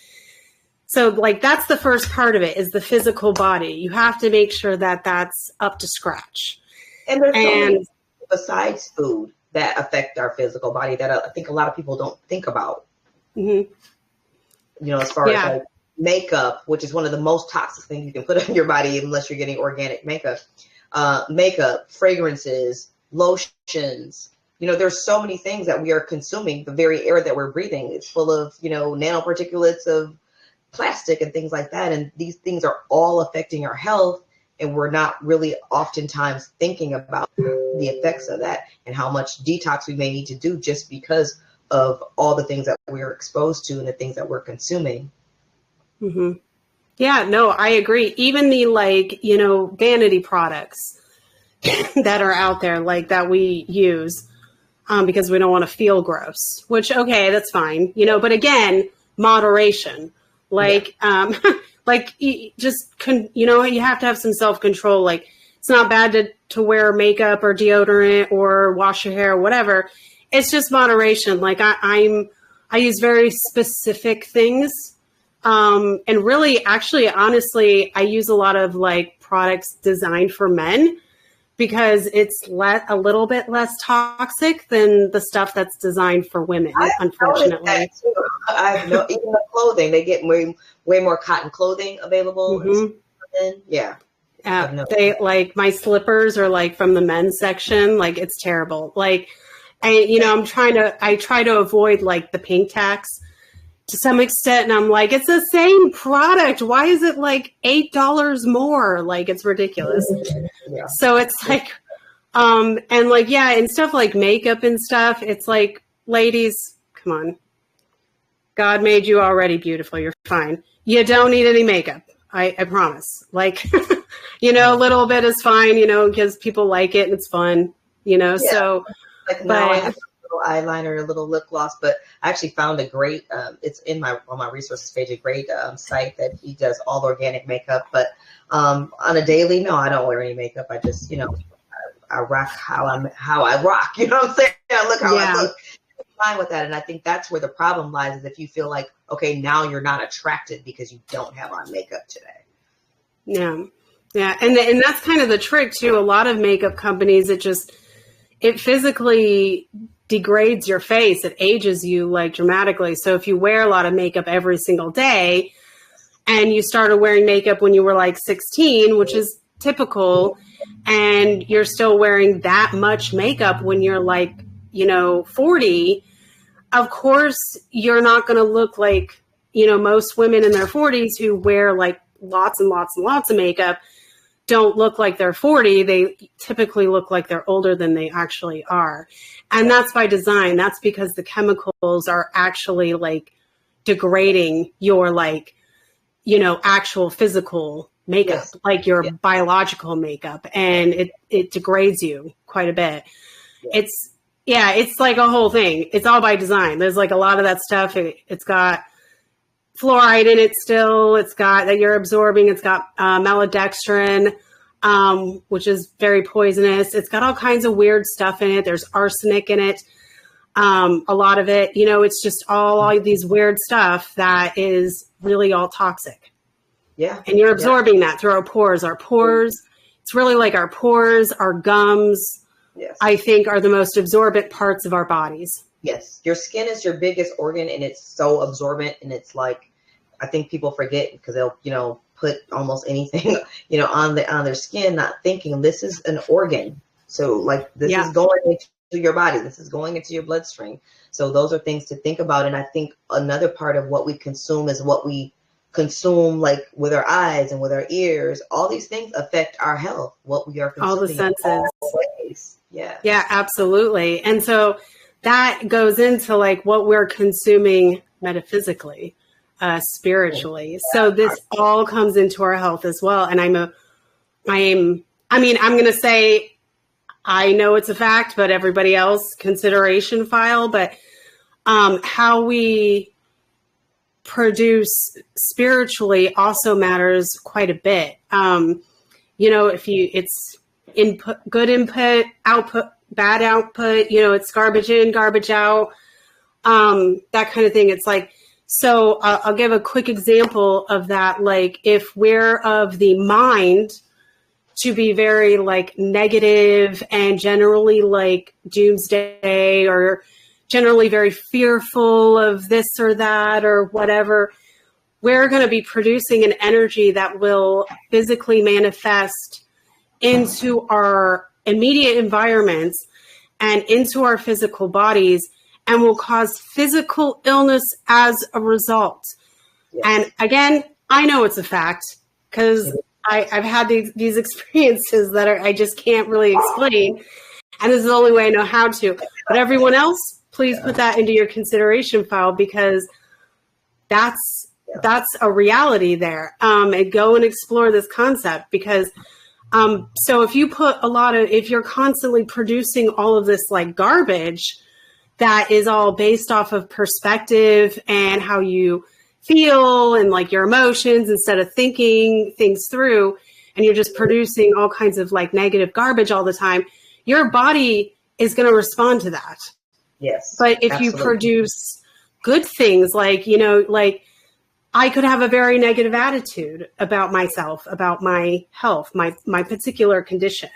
[SPEAKER 3] So like that's the first part of it, is the physical body. You have to make sure that that's up to scratch.
[SPEAKER 2] And there's so many besides food that affect our physical body that I think a lot of people don't think about.
[SPEAKER 3] Mm-hmm.
[SPEAKER 2] You know, as far as like makeup, which is one of the most toxic things you can put on your body unless you're getting organic makeup. Makeup, fragrances, lotions. You know, there's so many things that we are consuming. The very air that we're breathing is full of, you know, nanoparticulates of plastic and things like that. And these things are all affecting our health. And we're not really oftentimes thinking about the effects of that and how much detox we may need to do just because of all the things that we're exposed to and the things that we're consuming.
[SPEAKER 3] Mm-hmm. Yeah, no, I agree. Even the like, you know, vanity products that are out there like that we use because we don't want to feel gross, which, okay, that's fine, you know, but again, moderation, like, like just, you know, you have to have some self-control. Like it's not bad to wear makeup or deodorant or wash your hair or whatever. It's just moderation. Like I use very specific things. And really, actually, honestly, I use a lot of like products designed for men because it's a little bit less toxic than the stuff that's designed for women, unfortunately.
[SPEAKER 2] I know even the clothing, they get way more cotton clothing available.
[SPEAKER 3] Mm-hmm.
[SPEAKER 2] Yeah.
[SPEAKER 3] They like my slippers are like from the men's section. Like it's terrible. Like, you know, I try to avoid like the pink tax to some extent. And I'm like, it's the same product. Why is it like $8 more? Like it's ridiculous. Yeah. So it's like, and like, yeah, and stuff like makeup and stuff. It's like, ladies, come on. God made you already beautiful. You're fine. You don't need any makeup. I promise. Like, you know, a little bit is fine, you know, because people like it and it's fun, you know, so.
[SPEAKER 2] Like now I have a little eyeliner, a little lip gloss, but I actually found a great, it's on my resources page, a great site that he does all organic makeup. But on a daily, no, I don't wear any makeup. I just, you know, I rock how I rock. You know what I'm saying? I look how I look. I'm fine with that. And I think that's where the problem lies, is if you feel like, okay, now you're not attracted because you don't have on makeup today.
[SPEAKER 3] Yeah. Yeah. And that's kind of the trick too. A lot of makeup companies, it physically degrades your face. It ages you like dramatically. So if you wear a lot of makeup every single day and you started wearing makeup when you were like 16, which is typical, and you're still wearing that much makeup when you're like, you know, 40, of course, you're not going to look like, you know, most women in their 40s who wear like lots and lots and lots of makeup don't look like they're 40. They typically look like they're older than they actually are. And that's by design. That's because the chemicals are actually like degrading your like, you know, actual physical makeup, like your biological makeup. And it degrades you quite a bit. It's like a whole thing. It's all by design. There's like a lot of that stuff. It's got fluoride in it still. It's got that you're absorbing. It's got maltodextrin, which is very poisonous. It's got all kinds of weird stuff in it. There's arsenic in it. A lot of it, you know, it's just all these weird stuff that is really all toxic. Yeah. And you're absorbing that through our pores. Our pores, it's really like our pores, our gums, I think are the most absorbent parts of our bodies.
[SPEAKER 2] Yes. Your skin is your biggest organ and it's so absorbent, and it's like, I think people forget because they'll, you know, put almost anything, you know, on their skin, not thinking this is an organ. So like this is going into your body. This is going into your bloodstream. So those are things to think about. And I think another part of what we consume is what we consume, like with our eyes and with our ears. All these things affect our health, what we are consuming.
[SPEAKER 3] All the senses.
[SPEAKER 2] Ways. Yeah.
[SPEAKER 3] Yeah, absolutely. And so that goes into like what we're consuming metaphysically, spiritually. So this all comes into our health as well. And I'm going to say, I know it's a fact, but everybody else consideration file, but how we produce spiritually also matters quite a bit. if it's input, good input, output, bad output, it's garbage in, garbage out, that kind of thing. It's like, so I'll give a quick example of that. Like if we're of the mind to be very like negative and generally like doomsday or generally very fearful of this or that or whatever, we're going to be producing an energy that will physically manifest into our immediate environments and into our physical bodies and will cause physical illness as a result. Yes. And again, I know it's a fact because I've had these experiences that I just can't really explain. And this is the only way I know how to. But everyone else, please put that into your consideration file because that's a reality there. And go and explore this concept because so if you're constantly producing all of this like garbage that is all based off of perspective and how you feel and like your emotions instead of thinking things through, and you're just producing all kinds of like negative garbage all the time, your body is going to respond to that.
[SPEAKER 2] Yes.
[SPEAKER 3] But if you produce good things, like, like I could have a very negative attitude about myself, about my health, my particular condition.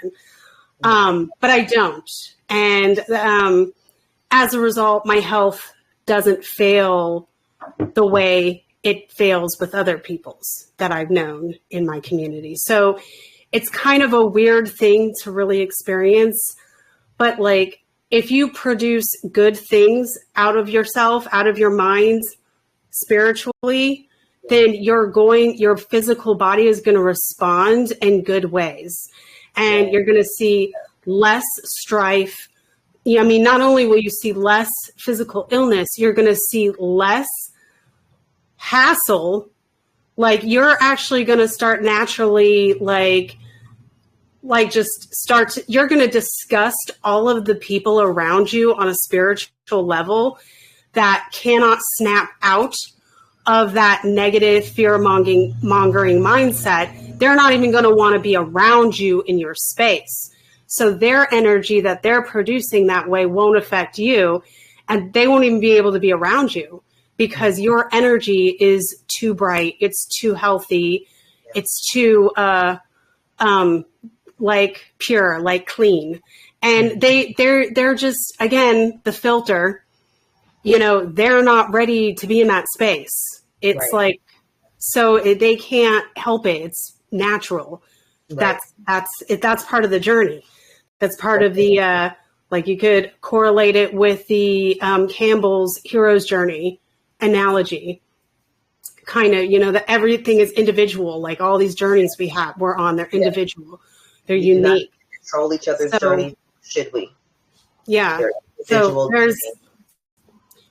[SPEAKER 3] But I don't. And as a result, my health doesn't fail the way it fails with other people's that I've known in my community. So it's kind of a weird thing to really experience. But like, if you produce good things out of yourself, out of your mind, spiritually, then your physical body is going to respond in good ways. And you're going to see less strife. I mean, not only will you see less physical illness, you're going to see less hassle. Like you're actually going to start naturally, you're going to disgust all of the people around you on a spiritual level that cannot snap out of that negative fear-mongering mindset. They're not even going to want to be around you in your space. So their energy that they're producing that way won't affect you, and they won't even be able to be around you because your energy is too bright. It's too healthy. It's too like pure, like clean. And they're just, again, the filter, they're not ready to be in that space. It's like, so they can't help it. It's natural. Right. That's part of the journey. That's part of the, like you could correlate it with the Campbell's hero's journey analogy. Kind of, that everything is individual. Like all these journeys we're on, they're individual. They're unique.
[SPEAKER 2] Control each other's journey, should we? Yeah.
[SPEAKER 3] So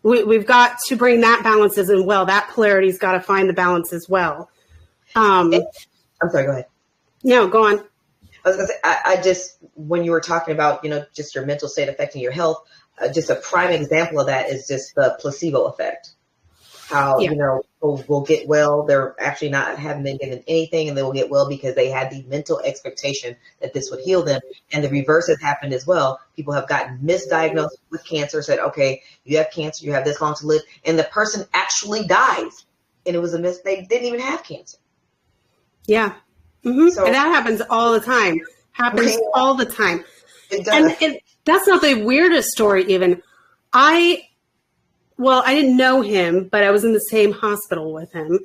[SPEAKER 3] we've got to bring that balance as well. That polarity's got to find the balance as well.
[SPEAKER 2] I'm sorry, go ahead.
[SPEAKER 3] No, go on.
[SPEAKER 2] I was going to say, I just, when you were talking about, just your mental state affecting your health, just a prime example of that is just the placebo effect. How, will get well. They're actually not having been given anything, and they will get well because they had the mental expectation that this would heal them. And the reverse has happened as well. People have gotten misdiagnosed with cancer, said, okay, you have cancer, you have this long to live. And the person actually dies. And it was they didn't even have cancer.
[SPEAKER 3] Yeah. Mm-hmm. So, and that happens all the time. All the time.
[SPEAKER 2] It does.
[SPEAKER 3] And that's not the weirdest story even. I didn't know him, but I was in the same hospital with him.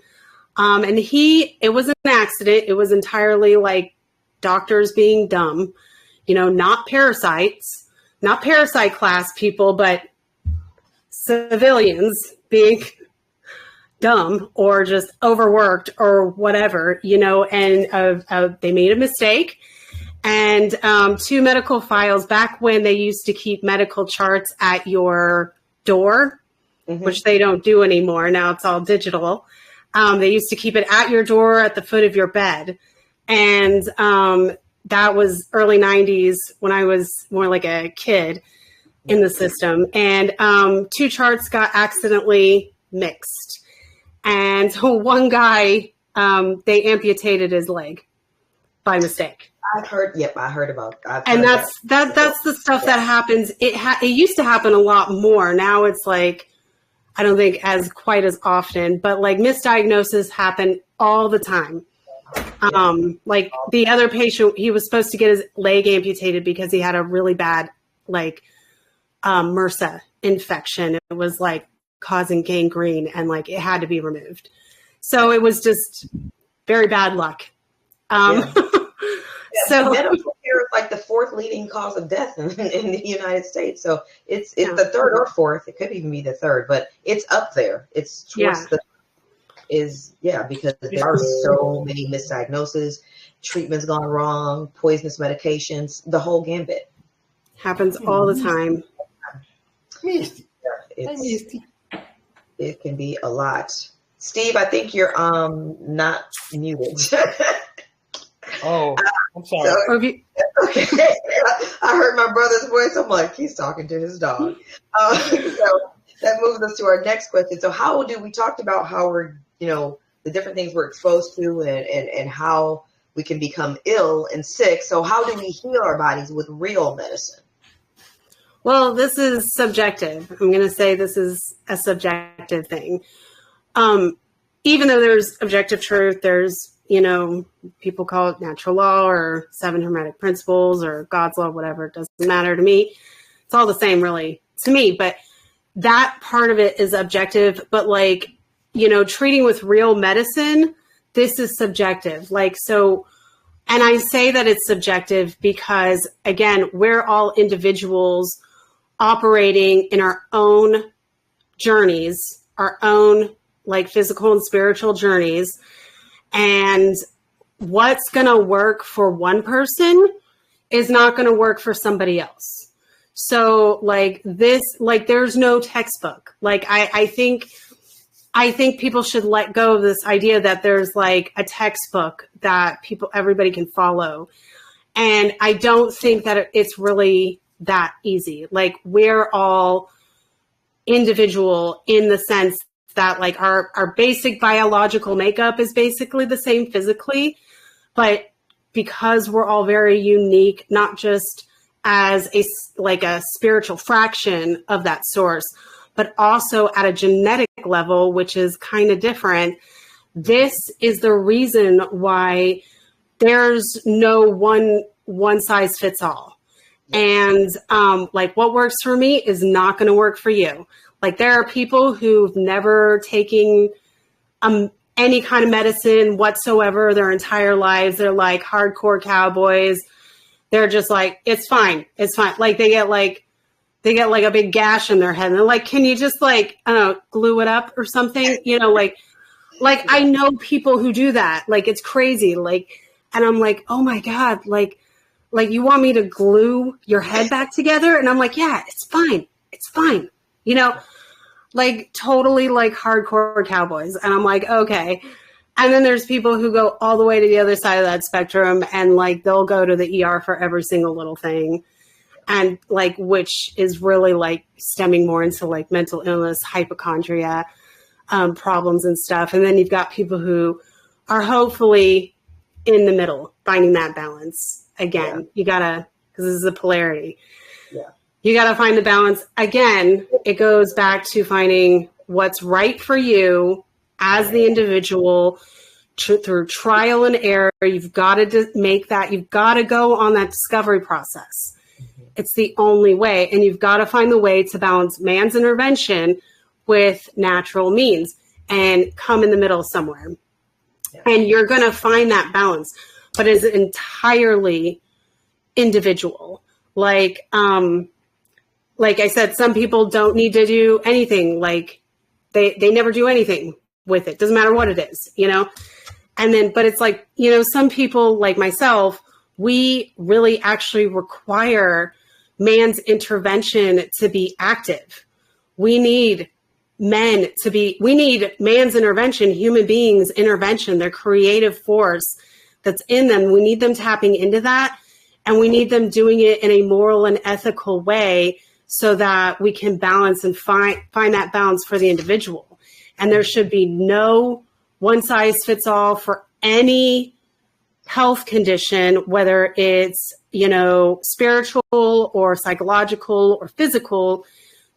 [SPEAKER 3] And it was an accident. It was entirely like doctors being dumb, not parasites, not parasite class people, but civilians being dumb or just overworked or whatever, and they made a mistake. And 2 medical files back when they used to keep medical charts at your door, which they don't do anymore. Now it's all digital. They used to keep it at your door at the foot of your bed. And that was early 90s when I was more like a kid in the system. And 2 charts got accidentally mixed. And so one guy, they amputated his leg. by mistake.
[SPEAKER 2] I heard about.
[SPEAKER 3] And that's the stuff that happens. It used to happen a lot more. Now it's like, I don't think as quite as often, but like misdiagnoses happen all the time. Like the other patient, he was supposed to get his leg amputated because he had a really bad like MRSA infection. It was like causing gangrene and like it had to be removed. So it was just very bad luck. So
[SPEAKER 2] medical care is like the fourth leading cause of death in the United States. So it's the third or fourth. It could even be the third, but it's up there. It's towards because there are so many misdiagnoses, treatments gone wrong, poisonous medications, the whole gambit.
[SPEAKER 3] Happens all the time.
[SPEAKER 2] It can be a lot. Steve, I think you're not muted.
[SPEAKER 5] Oh, I'm sorry.
[SPEAKER 2] Okay. I heard my brother's voice. I'm like, he's talking to his dog. So that moves us to our next question. So we talked about how we're, the different things we're exposed to and how we can become ill and sick. So how do we heal our bodies with real medicine?
[SPEAKER 3] Well, this is subjective. I'm going to say this is a subjective thing. Even though there's objective truth, there's, people call it natural law or 7 hermetic principles or God's law, whatever. It doesn't matter to me. It's all the same really to me, but that part of it is objective. But like, treating with real medicine, this is subjective. Like, so, and I say that it's subjective because again, we're all individuals operating in our own journeys, our own like physical and spiritual journeys. And what's going to work for one person is not going to work for somebody else. So like this, like there's no textbook. Like I think people should let go of this idea that there's like a textbook that everybody can follow. And I don't think that it's really that easy. Like we're all individual in the sense that like our basic biological makeup is basically the same physically, but because we're all very unique, not just as a spiritual fraction of that source, but also at a genetic level, which is kind of different. This is the reason why there's no one size fits all. And like what works for me is not going to work for you. Like there are people who've never taken any kind of medicine whatsoever their entire lives. They're like hardcore cowboys. They're just like, it's fine. It's fine. Like they get like a big gash in their head. And they're like, can you just like, I don't know, glue it up or something? Like I know people who do that. Like it's crazy. Like, and I'm like, oh my God, like you want me to glue your head back together? And I'm like, yeah, it's fine. It's fine. Like totally like hardcore cowboys. And I'm like, okay. And then there's people who go all the way to the other side of that spectrum and like they'll go to the ER for every single little thing. And like, which is really like stemming more into like mental illness, hypochondria, problems and stuff. And then you've got people who are hopefully in the middle, finding that balance. Again, you gotta, because this is a polarity.
[SPEAKER 2] Yeah.
[SPEAKER 3] You got to find the balance. Again, it goes back to finding what's right for you as the individual through trial and error. You've got to make that. You've got to go on that discovery process. Mm-hmm. It's the only way. And you've got to find the way to balance man's intervention with natural means and come in the middle somewhere. Yeah. And you're going to find that balance, but it's entirely individual. Like I said, some people don't need to do anything. Like they never do anything with it. Doesn't matter what it is, And then, but it's like, some people like myself, we really actually require man's intervention to be active. We need man's intervention, human beings' intervention, their creative force that's in them. We need them tapping into that. And we need them doing it in a moral and ethical way so that we can balance and find that balance for the individual. And there should be no one size fits all for any health condition, whether it's, spiritual or psychological or physical,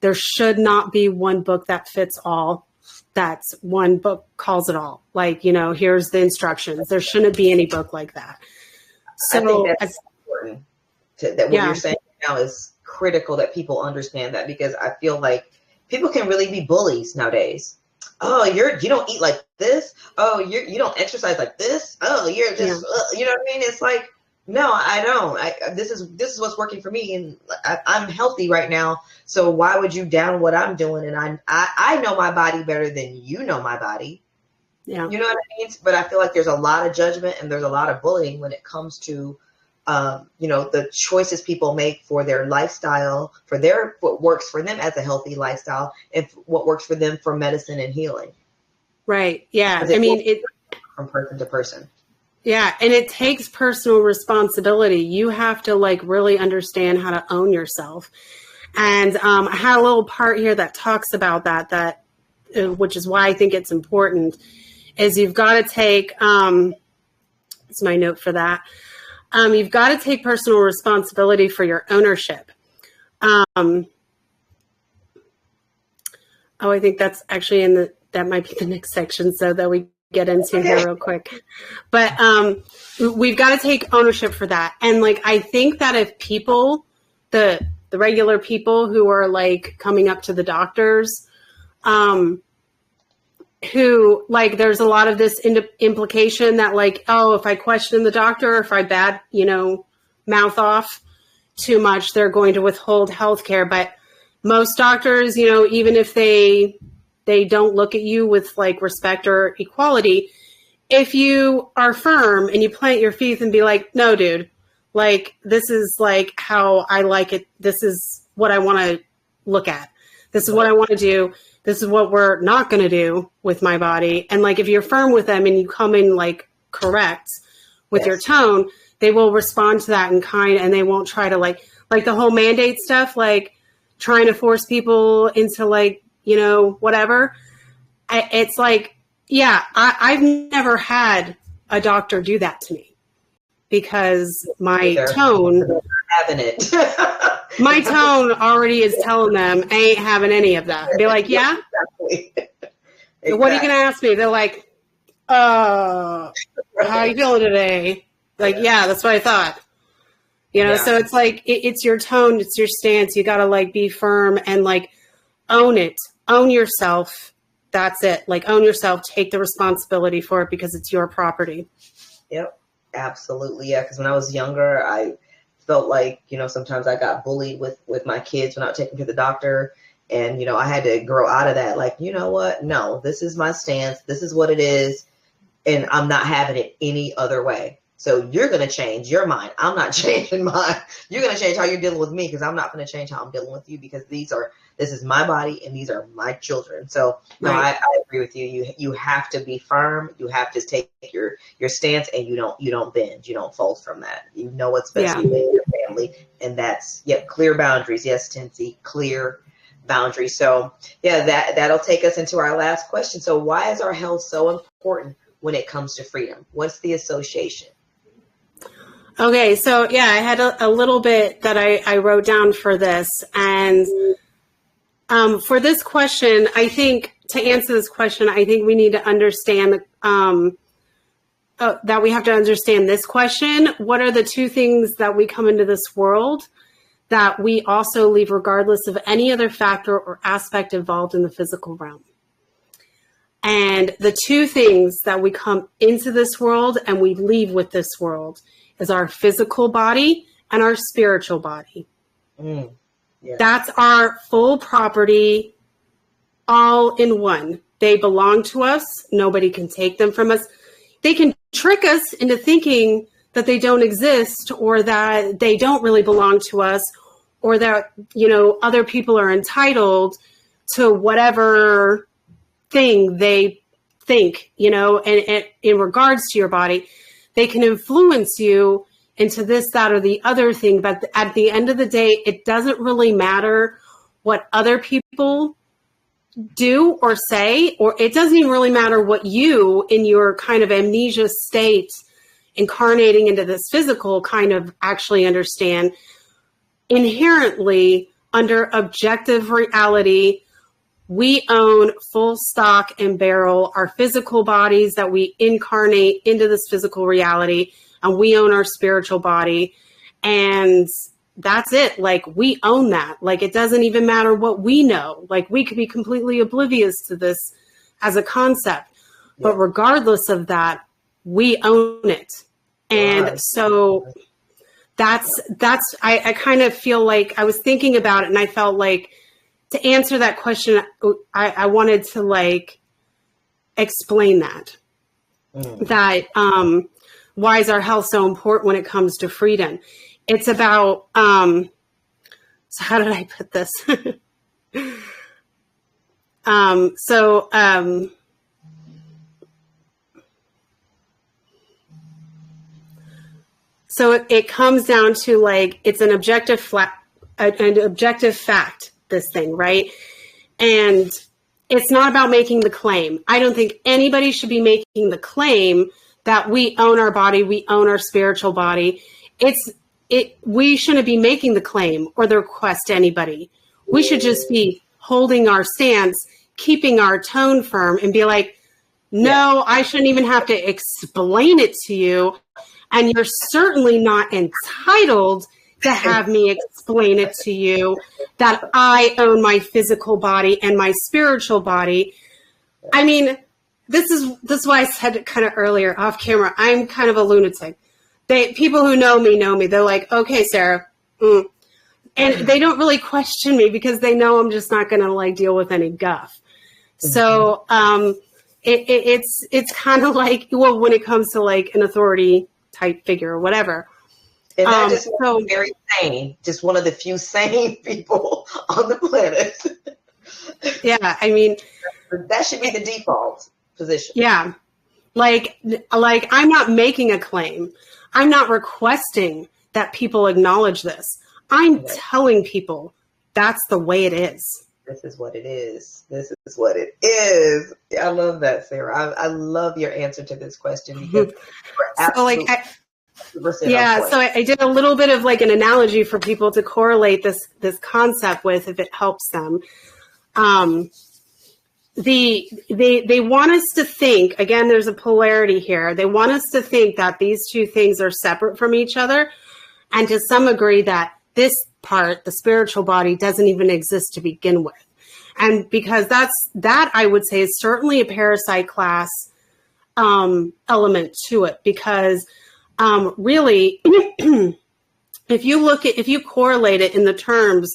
[SPEAKER 3] there should not be one book that fits all. That's one book calls it all. Like, here's the instructions. There shouldn't be any book like that. So
[SPEAKER 2] I think that's important. That what you're saying now is critical, that people understand that, because I feel like people can really be bullies nowadays. Oh, you don't eat like this. Oh, you don't exercise like this. Oh, you're just, you know what I mean? It's like, no, I don't. This is what's working for me, and I'm healthy right now. So why would you down what I'm doing? And I know my body better than you know my body.
[SPEAKER 3] Yeah,
[SPEAKER 2] you know what I mean. But I feel like there's a lot of judgment and there's a lot of bullying when it comes to, the choices people make for their lifestyle, for what works for them as a healthy lifestyle, and what works for them for medicine and healing.
[SPEAKER 3] Right. Yeah.
[SPEAKER 2] It from person to person.
[SPEAKER 3] Yeah. And it takes personal responsibility. You have to really understand how to own yourself. And I had a little part here that talks about that, which is why I think it's important, is you've got to take, it's my note for that. You've got to take personal responsibility for your ownership. I think that's actually that might be the next section, so that we get into here real quick. But we've got to take ownership for that. And I think that if people, the regular people who are coming up to the doctors, who there's a lot of this implication that if I question the doctor, if I mouth off too much, they're going to withhold healthcare. But most doctors, even if they don't look at you with respect or equality, if you are firm and you plant your feet and be like, no, dude, this is how I like it. This is what I want to look at. This is what I want to do. This is what we're not going to do with my body. And if you're firm with them and you come in correct with your tone, they will respond to that in kind, and they won't try to the whole mandate stuff, trying to force people into whatever. It's I've never had a doctor do that to me, because my tone,
[SPEAKER 2] having it.
[SPEAKER 3] my tone already is telling them I ain't having any of that. I'd be like, yeah.
[SPEAKER 2] Exactly.
[SPEAKER 3] What are you going to ask me? They're like, how are you feeling today? Yeah, that's what I thought. So it's it's your tone, it's your stance. You got to be firm and own it, own yourself. That's it. Own yourself, take the responsibility for it, because it's your property.
[SPEAKER 2] Yep, absolutely. Yeah. Because when I was younger, I felt sometimes I got bullied with my kids when I would take them to the doctor. And, I had to grow out of that. You know what? No, this is my stance. This is what it is. And I'm not having it any other way. So you're going to change your mind. I'm not changing mine. You're going to change how you're dealing with me, because I'm not going to change how I'm dealing with you, because this is my body and these are my children. So no, I agree with you. You have to be firm. You have to take your stance, and you don't bend. You don't fold from that. You know what's best for you and your family. And that's, clear boundaries. Yes, Tinsy, clear boundaries. So that'll take us into our last question. So why is our health so important when it comes to freedom? What's the association?
[SPEAKER 3] Okay, so I had a little bit that I wrote down for this. And for this question, I think to answer this question, I think we need to understand that we have to understand this question. What are the two things that we come into this world that we also leave regardless of any other factor or aspect involved in the physical realm? And the two things that we come into this world and we leave with this world is our physical body and our spiritual body. That's our full property, all in one. They belong to us. Nobody can take them from us. They can trick us into thinking that they don't exist, or that they don't really belong to us, or that, other people are entitled to whatever thing they think, and in regards to your body. They can influence you into this, that, or the other thing. But at the end of the day, it doesn't really matter what other people do or say, or it doesn't even really matter what you, in your kind of amnesia state, incarnating into this physical kind of actually understand inherently under objective reality, we own full stock and barrel our physical bodies that we incarnate into this physical reality, and we own our spiritual body. And that's it. Like, we own that. Like, it doesn't even matter what we know. Like, we could be completely oblivious to this as a concept. Yeah. But regardless of that, we own it. And so I kind of feel like I was thinking about it, and I felt like to answer that question, I wanted to like explain that, that why is our health so important when it comes to freedom? It's about, so how did I put this? So it comes down to like, it's an objective fact, this thing, right? And it's not about making the claim. I don't think anybody should be making the claim that we own our body, we own our spiritual body. We shouldn't be making the claim or the request to anybody. We should just be holding our stance, keeping our tone firm, and be like, no, I shouldn't even have to explain it to you. And you're certainly not entitled to have me explain it to you that I own my physical body and my spiritual body. I mean, this is why I said it kind of earlier off camera. I'm kind of a lunatic. People who know me. They're like, okay, Sarah. And they don't really question me because they know I'm just not going to like deal with any guff. So it's kind of like, well, when it comes to like an authority type figure or whatever.
[SPEAKER 2] And that just very sane, just one of the few sane people on the planet.
[SPEAKER 3] Yeah, I mean,
[SPEAKER 2] that should be the default position.
[SPEAKER 3] Yeah, like I'm not making a claim. I'm not requesting that people acknowledge this. I'm telling people that's the way it is.
[SPEAKER 2] This is what it is. This is what it is. I love that, Sarah. I love your answer to this question because
[SPEAKER 3] so I did a little bit of like an analogy for people to correlate this concept with, if it helps them. They want us to think, again, there's a polarity here. They want us to think that these two things are separate from each other, and to some degree that this part, the spiritual body, doesn't even exist to begin with. And because that I would say is certainly a parasite class element to it, because really, if you correlate it in the terms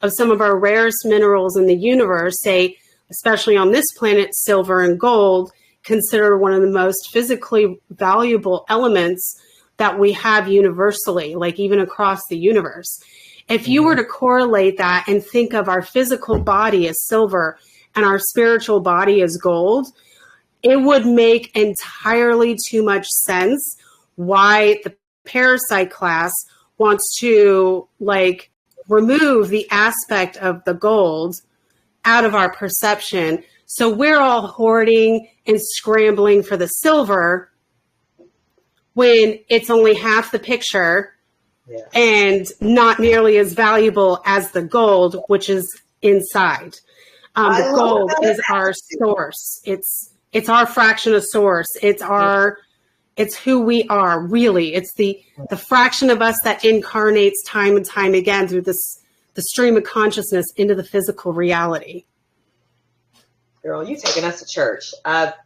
[SPEAKER 3] of some of our rarest minerals in the universe, say, especially on this planet, silver and gold, considered one of the most physically valuable elements that we have universally, like even across the universe. If you were to correlate that and think of our physical body as silver and our spiritual body as gold, it would make entirely too much sense why the parasite class wants to like remove the aspect of the gold out of our perception. So we're all hoarding and scrambling for the silver when it's only half the picture and not nearly as valuable as the gold, which is inside. The gold is our source. It's our fraction of source. It's who we are, really. It's the fraction of us that incarnates time and time again through the stream of consciousness into the physical reality.
[SPEAKER 2] Girl, you taking us to church. That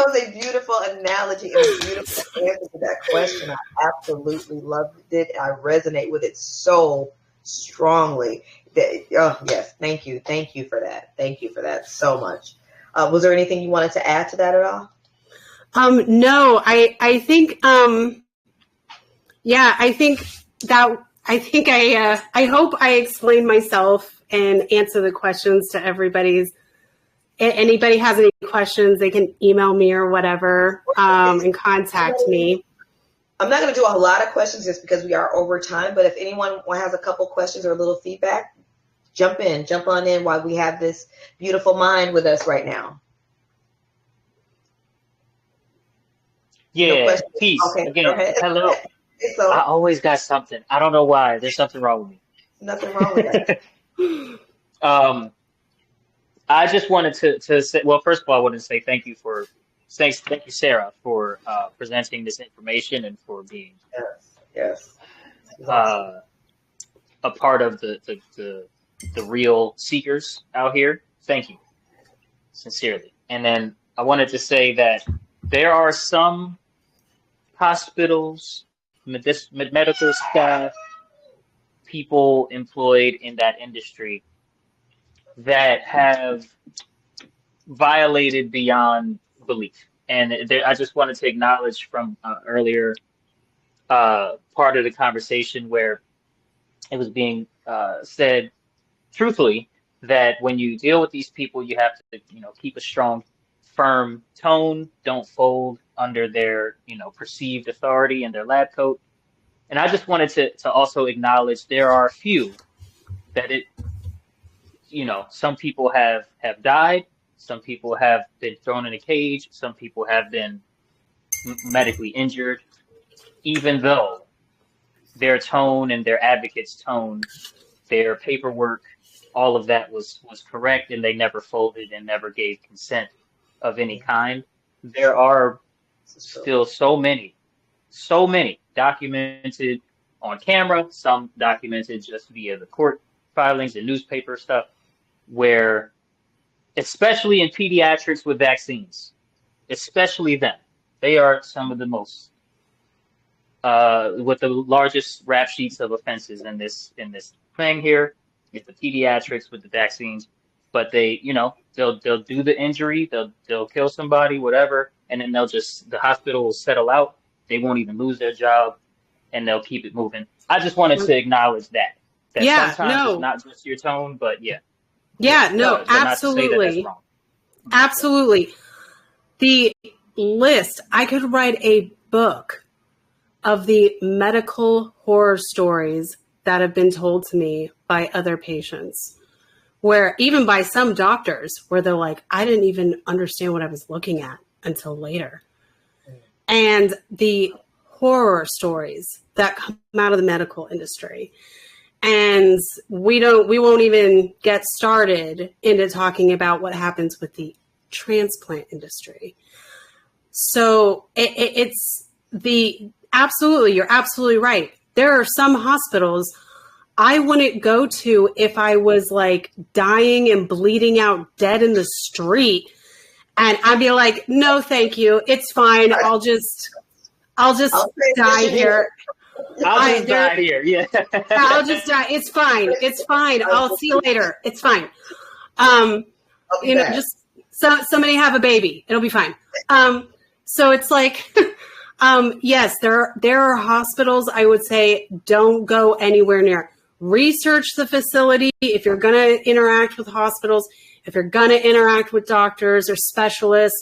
[SPEAKER 2] was a beautiful analogy and a beautiful answer to that question. I absolutely loved it. I resonate with it so strongly. Yes, thank you. Thank you for that. Thank you for that so much. Was there anything you wanted to add to that at all?
[SPEAKER 3] No, I think, I hope I explained myself and answer the questions to everybody's. Anybody has any questions, they can email me or whatever, and contact me.
[SPEAKER 2] I'm not going to do a lot of questions just because we are over time, but if anyone has a couple questions or a little feedback, jump on in while we have this beautiful mind with us right now. No
[SPEAKER 4] Yeah,
[SPEAKER 2] question.
[SPEAKER 4] peace.
[SPEAKER 2] Okay, go
[SPEAKER 4] Again,
[SPEAKER 2] ahead.
[SPEAKER 4] hello.
[SPEAKER 2] So
[SPEAKER 4] I always got something. I don't know why. There's something wrong with
[SPEAKER 2] nothing wrong with that.
[SPEAKER 4] me. Um, I just wanted to say, well, first of all, I wanted to say thank you, Sarah, for presenting this information and for being
[SPEAKER 2] Yes, yes. It's awesome.
[SPEAKER 4] uh, a part of the real seekers out here. Thank you, sincerely. And then I wanted to say that there are some hospitals, medical staff, people employed in that industry that have violated beyond belief. And there, I just wanted to acknowledge from earlier part of the conversation where it was being said truthfully that when you deal with these people, you have to, keep a strong, firm tone. Don't fold under their, perceived authority and their lab coat. And I just wanted to also acknowledge there are a few that some people have died, some people have been thrown in a cage, some people have been medically injured, even though their tone and their advocates' tone, their paperwork, all of that was correct, and they never folded and never gave consent of any kind. There are still so many documented on camera, some documented just via the court filings and newspaper stuff, where, especially in pediatrics with vaccines, especially them, they are some of the most with the largest rap sheets of offenses in this thing here. It's the pediatrics with the vaccines, but they, they'll do the injury, they'll kill somebody, whatever, and then the hospital will settle out. They won't even lose their job, and they'll keep it moving. I just wanted to acknowledge that
[SPEAKER 3] Yeah,
[SPEAKER 4] sometimes
[SPEAKER 3] no.
[SPEAKER 4] it's not just your tone, but yeah.
[SPEAKER 3] Yeah, no,
[SPEAKER 4] But not to say that that's
[SPEAKER 3] absolutely.
[SPEAKER 4] wrong.
[SPEAKER 3] Absolutely. The list, I could write a book of the medical horror stories that have been told to me by other patients, where even by some doctors, where they're like, I didn't even understand what I was looking at until later. And the horror stories that come out of the medical industry. And we won't even get started into talking about what happens with the transplant industry. So it's absolutely, you're absolutely right. There are some hospitals I wouldn't go to if I was like dying and bleeding out dead in the street. And I'd be like, no, thank you. It's fine. I'll just die here.
[SPEAKER 4] I'll just die here. Yeah.
[SPEAKER 3] I'll just die. It's fine. It's fine. I'll see you later. It's fine. Just somebody have a baby. It'll be fine. So it's like, yes, there are hospitals I would say don't go anywhere near. Research the facility. If you're going to interact with hospitals, if you're going to interact with doctors or specialists,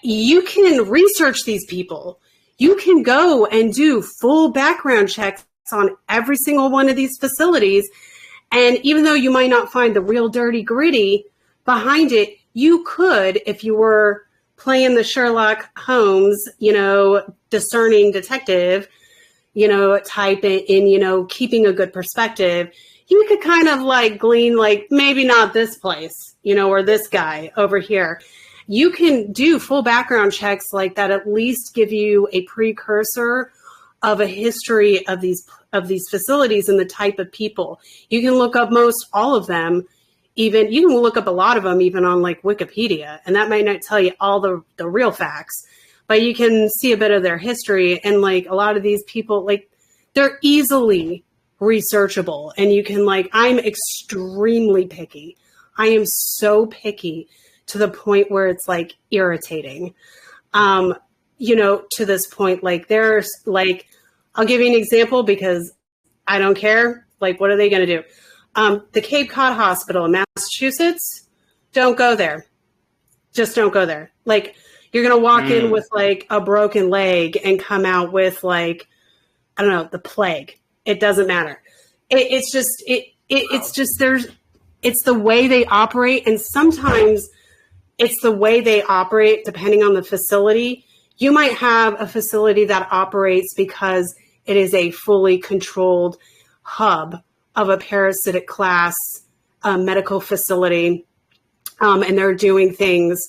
[SPEAKER 3] you can research these people. You can go and do full background checks on every single one of these facilities. And even though you might not find the real dirty gritty behind it, you could, if you were playing the Sherlock Holmes, discerning detective, type in, keeping a good perspective, you could kind of like glean, like, maybe not this place, or this guy over here. You can do full background checks like that, at least give you a precursor of a history of these facilities and the type of people. You can look up most all of them. Even you can look up a lot of them even on like Wikipedia, and that might not tell you all the real facts, but you can see a bit of their history. And like a lot of these people, like they're easily researchable, and you can I'm extremely picky. I am so picky to the point where it's like irritating. To this point, like there's like, I'll give you an example because I don't care. Like, what are they going to do? The Cape Cod Hospital in Massachusetts, don't go there. Just don't go there. Like, you're going to walk in with like a broken leg and come out with like, I don't know, the plague. It doesn't matter. It's the way they operate. And sometimes it's the way they operate, depending on the facility. You might have a facility that operates because it is a fully controlled hub of a parasitic class medical facility, and they're doing things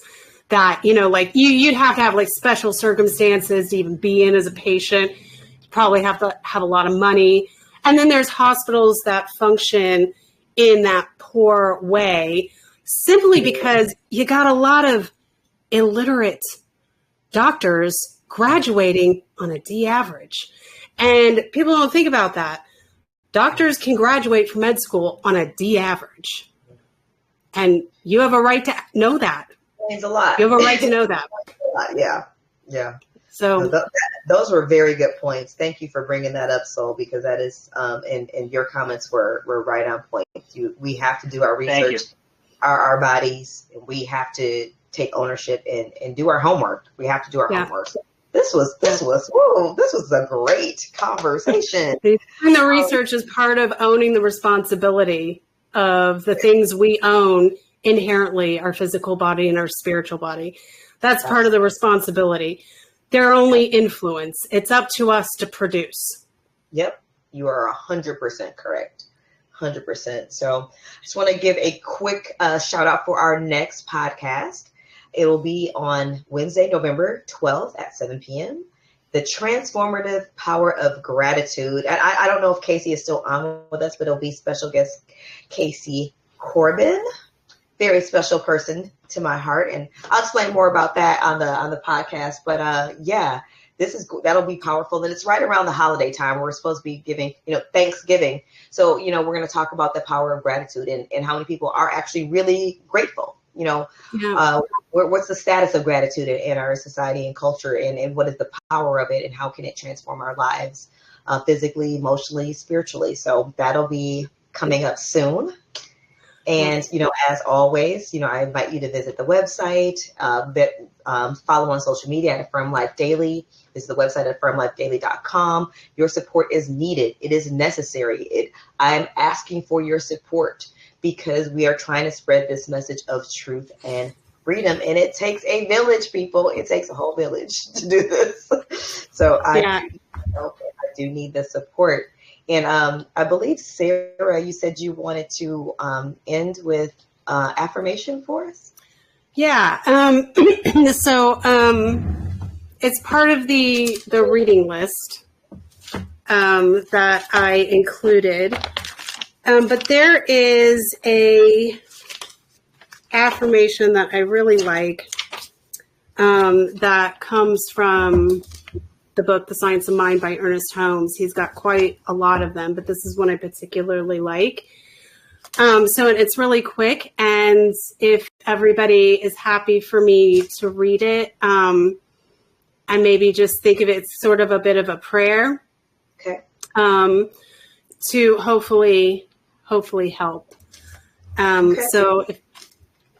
[SPEAKER 3] that, like you'd have to have like special circumstances to even be in as a patient. You probably have to have a lot of money. And then there's hospitals that function in that poor way simply because you got a lot of illiterate doctors graduating on a D average. And people don't think about that. Doctors can graduate from med school on a D average. And you have a right to know that.
[SPEAKER 2] It means a lot.
[SPEAKER 3] You have a right to know that.
[SPEAKER 2] Yeah.
[SPEAKER 3] So
[SPEAKER 2] those were very good points. Thank you for bringing that up, Sol, because that is, and your comments were right on point. We have to do our research, our bodies, and we have to take ownership and do our homework. We have to do our homework. This was a great conversation.
[SPEAKER 3] And the research is part of owning the responsibility of the things we own inherently, our physical body and our spiritual body. That's part of the responsibility. They're only influence. It's up to us to produce.
[SPEAKER 2] Yep. You are 100% correct. 100%. So I just want to give a quick shout out for our next podcast. It will be on Wednesday, November 12th at 7 p.m. The Transformative Power of Gratitude. I don't know if Casey is still on with us, but it'll be special guest Casey Corbin. Very special person to my heart. And I'll explain more about that on the podcast. But that'll be powerful. And it's right around the holiday time. We're supposed to be giving, Thanksgiving. So, we're going to talk about the power of gratitude and how many people are actually really grateful. What's the status of gratitude in our society and culture, and what is the power of it, and how can it transform our lives physically, emotionally, spiritually? So that'll be coming up soon. And, as always, I invite you to visit the website, follow on social media at Affirm Life Daily. This is the website at affirmlifedaily.com. Your support is needed. It is necessary. I'm asking for your support, because we are trying to spread this message of truth and freedom. And it takes a village, people. It takes a whole village to do this. So I do need the support. And I believe, Sarah, you said you wanted to end with affirmation for us?
[SPEAKER 3] Yeah. So it's part of the reading list that I included. But there is a affirmation that I really like that comes from the book, The Science of Mind by Ernest Holmes. He's got quite a lot of them, but this is one I particularly like. So it's really quick. And if everybody is happy for me to read it, and maybe just think of it as sort of a bit of a prayer, to hopefully help. So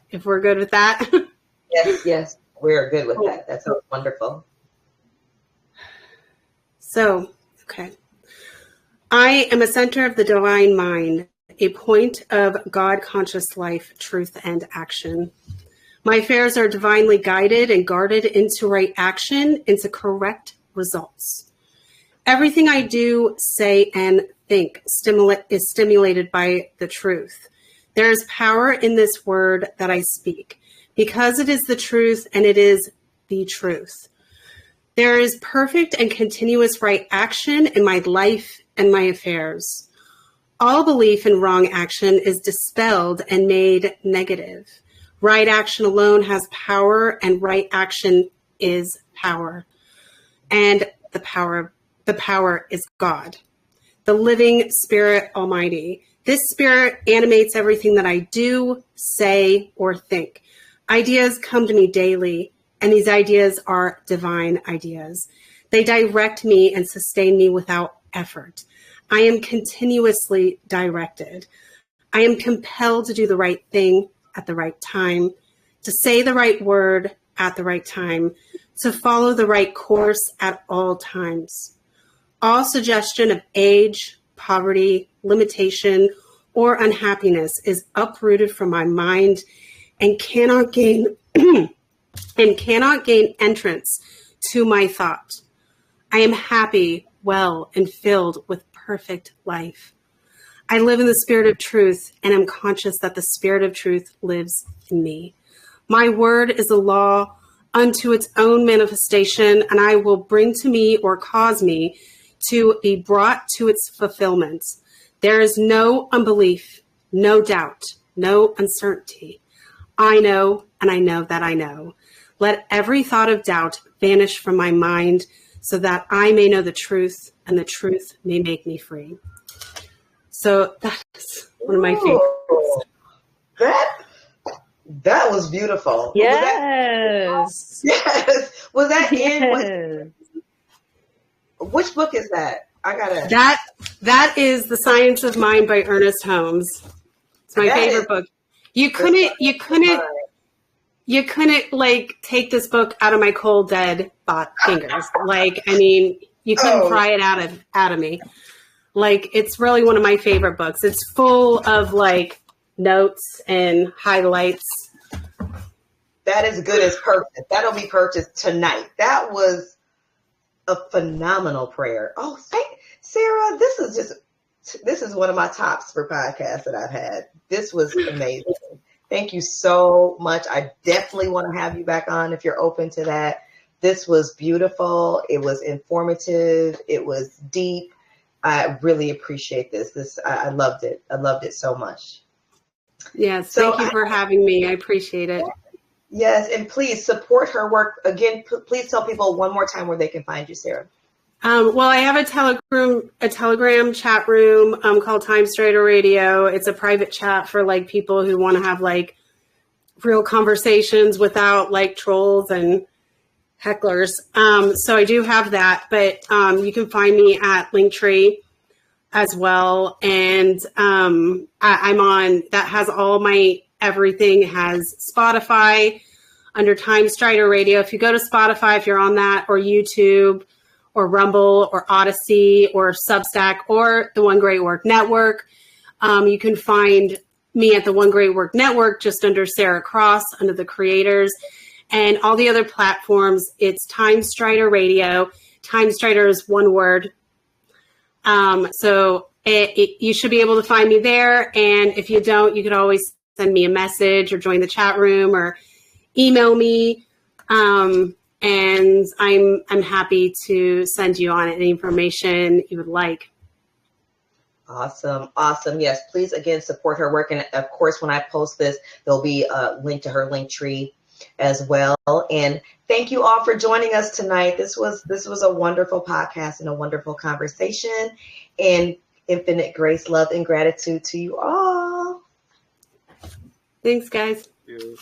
[SPEAKER 3] if we're good with that.
[SPEAKER 2] Yes, we're good with that. That sounds wonderful.
[SPEAKER 3] So, okay. I am a center of the divine mind, a point of God-conscious life, truth, and action. My affairs are divinely guided and guarded into right action, into correct results. Everything I do, say, and think is stimulated by the truth. There is power in this word that I speak, because it is the truth and it is the truth. There is perfect and continuous right action in my life and my affairs. All belief in wrong action is dispelled and made negative. Right action alone has power, and right action is power. And the power is God, the living Spirit Almighty. This Spirit animates everything that I do, say, or think. Ideas come to me daily, and these ideas are divine ideas. They direct me and sustain me without effort. I am continuously directed. I am compelled to do the right thing at the right time, to say the right word at the right time, to follow the right course at all times. All suggestion of age, poverty, limitation, or unhappiness is uprooted from my mind and cannot gain entrance to my thought. I am happy, well, and filled with perfect life. I live in the spirit of truth and am conscious that the spirit of truth lives in me. My word is a law unto its own manifestation, and I will bring to me or cause me to be brought to its fulfillment. There is no unbelief, no doubt, no uncertainty. I know, and I know that I know. Let every thought of doubt vanish from my mind so that I may know the truth, and the truth may make me free. So that's one of my favorites.
[SPEAKER 2] That was beautiful.
[SPEAKER 6] Yes.
[SPEAKER 2] Yes. Was that
[SPEAKER 6] yes.
[SPEAKER 2] in which book is that? I gotta.
[SPEAKER 3] That is The Science of Mind by Ernest Holmes. It's my favorite book. You couldn't like take this book out of my cold dead fingers. Like, I mean, you couldn't pry it out of me. Like, it's really one of my favorite books. It's full of like notes and highlights.
[SPEAKER 2] That is good as perfect. That'll be purchased tonight. That was a phenomenal prayer. Oh, Sarah, this is one of my tops for podcasts that I've had. This was amazing. Thank you so much. I definitely want to have you back on if you're open to that. This was beautiful. It was informative. It was deep. I really appreciate this. I loved it. I loved it so much.
[SPEAKER 3] Yes, thank you for having me. I appreciate it.
[SPEAKER 2] Yes, and please support her work. Again, please tell people one more time where they can find you, Sarah.
[SPEAKER 3] Well, I have a Telegram chat room called Timestrider Radio. It's a private chat for like people who want to have like real conversations without like trolls and hecklers. So I do have that, but you can find me at Linktree as well. And I'm on, that has all my everything, has Spotify under Timestrider Radio. If you go to Spotify, if you're on that, or YouTube, or Rumble, or Odyssey, or Substack, or the One Great Work Network, you can find me at the One Great Work Network just under Sara Cross, under the creators, and all the other platforms. It's Timestrider Radio. Timestrider is one word. So you should be able to find me there. And if you don't, you could always send me a message or join the chat room or email me. And I'm happy to send you on any information you would like.
[SPEAKER 2] Awesome. Yes, please again support her work. And of course, when I post this, there'll be a link to her Linktree as well. And thank you all for joining us tonight. This was a wonderful podcast and a wonderful conversation. And infinite grace, love, and gratitude to you all.
[SPEAKER 3] Thanks, guys.
[SPEAKER 5] Thank you.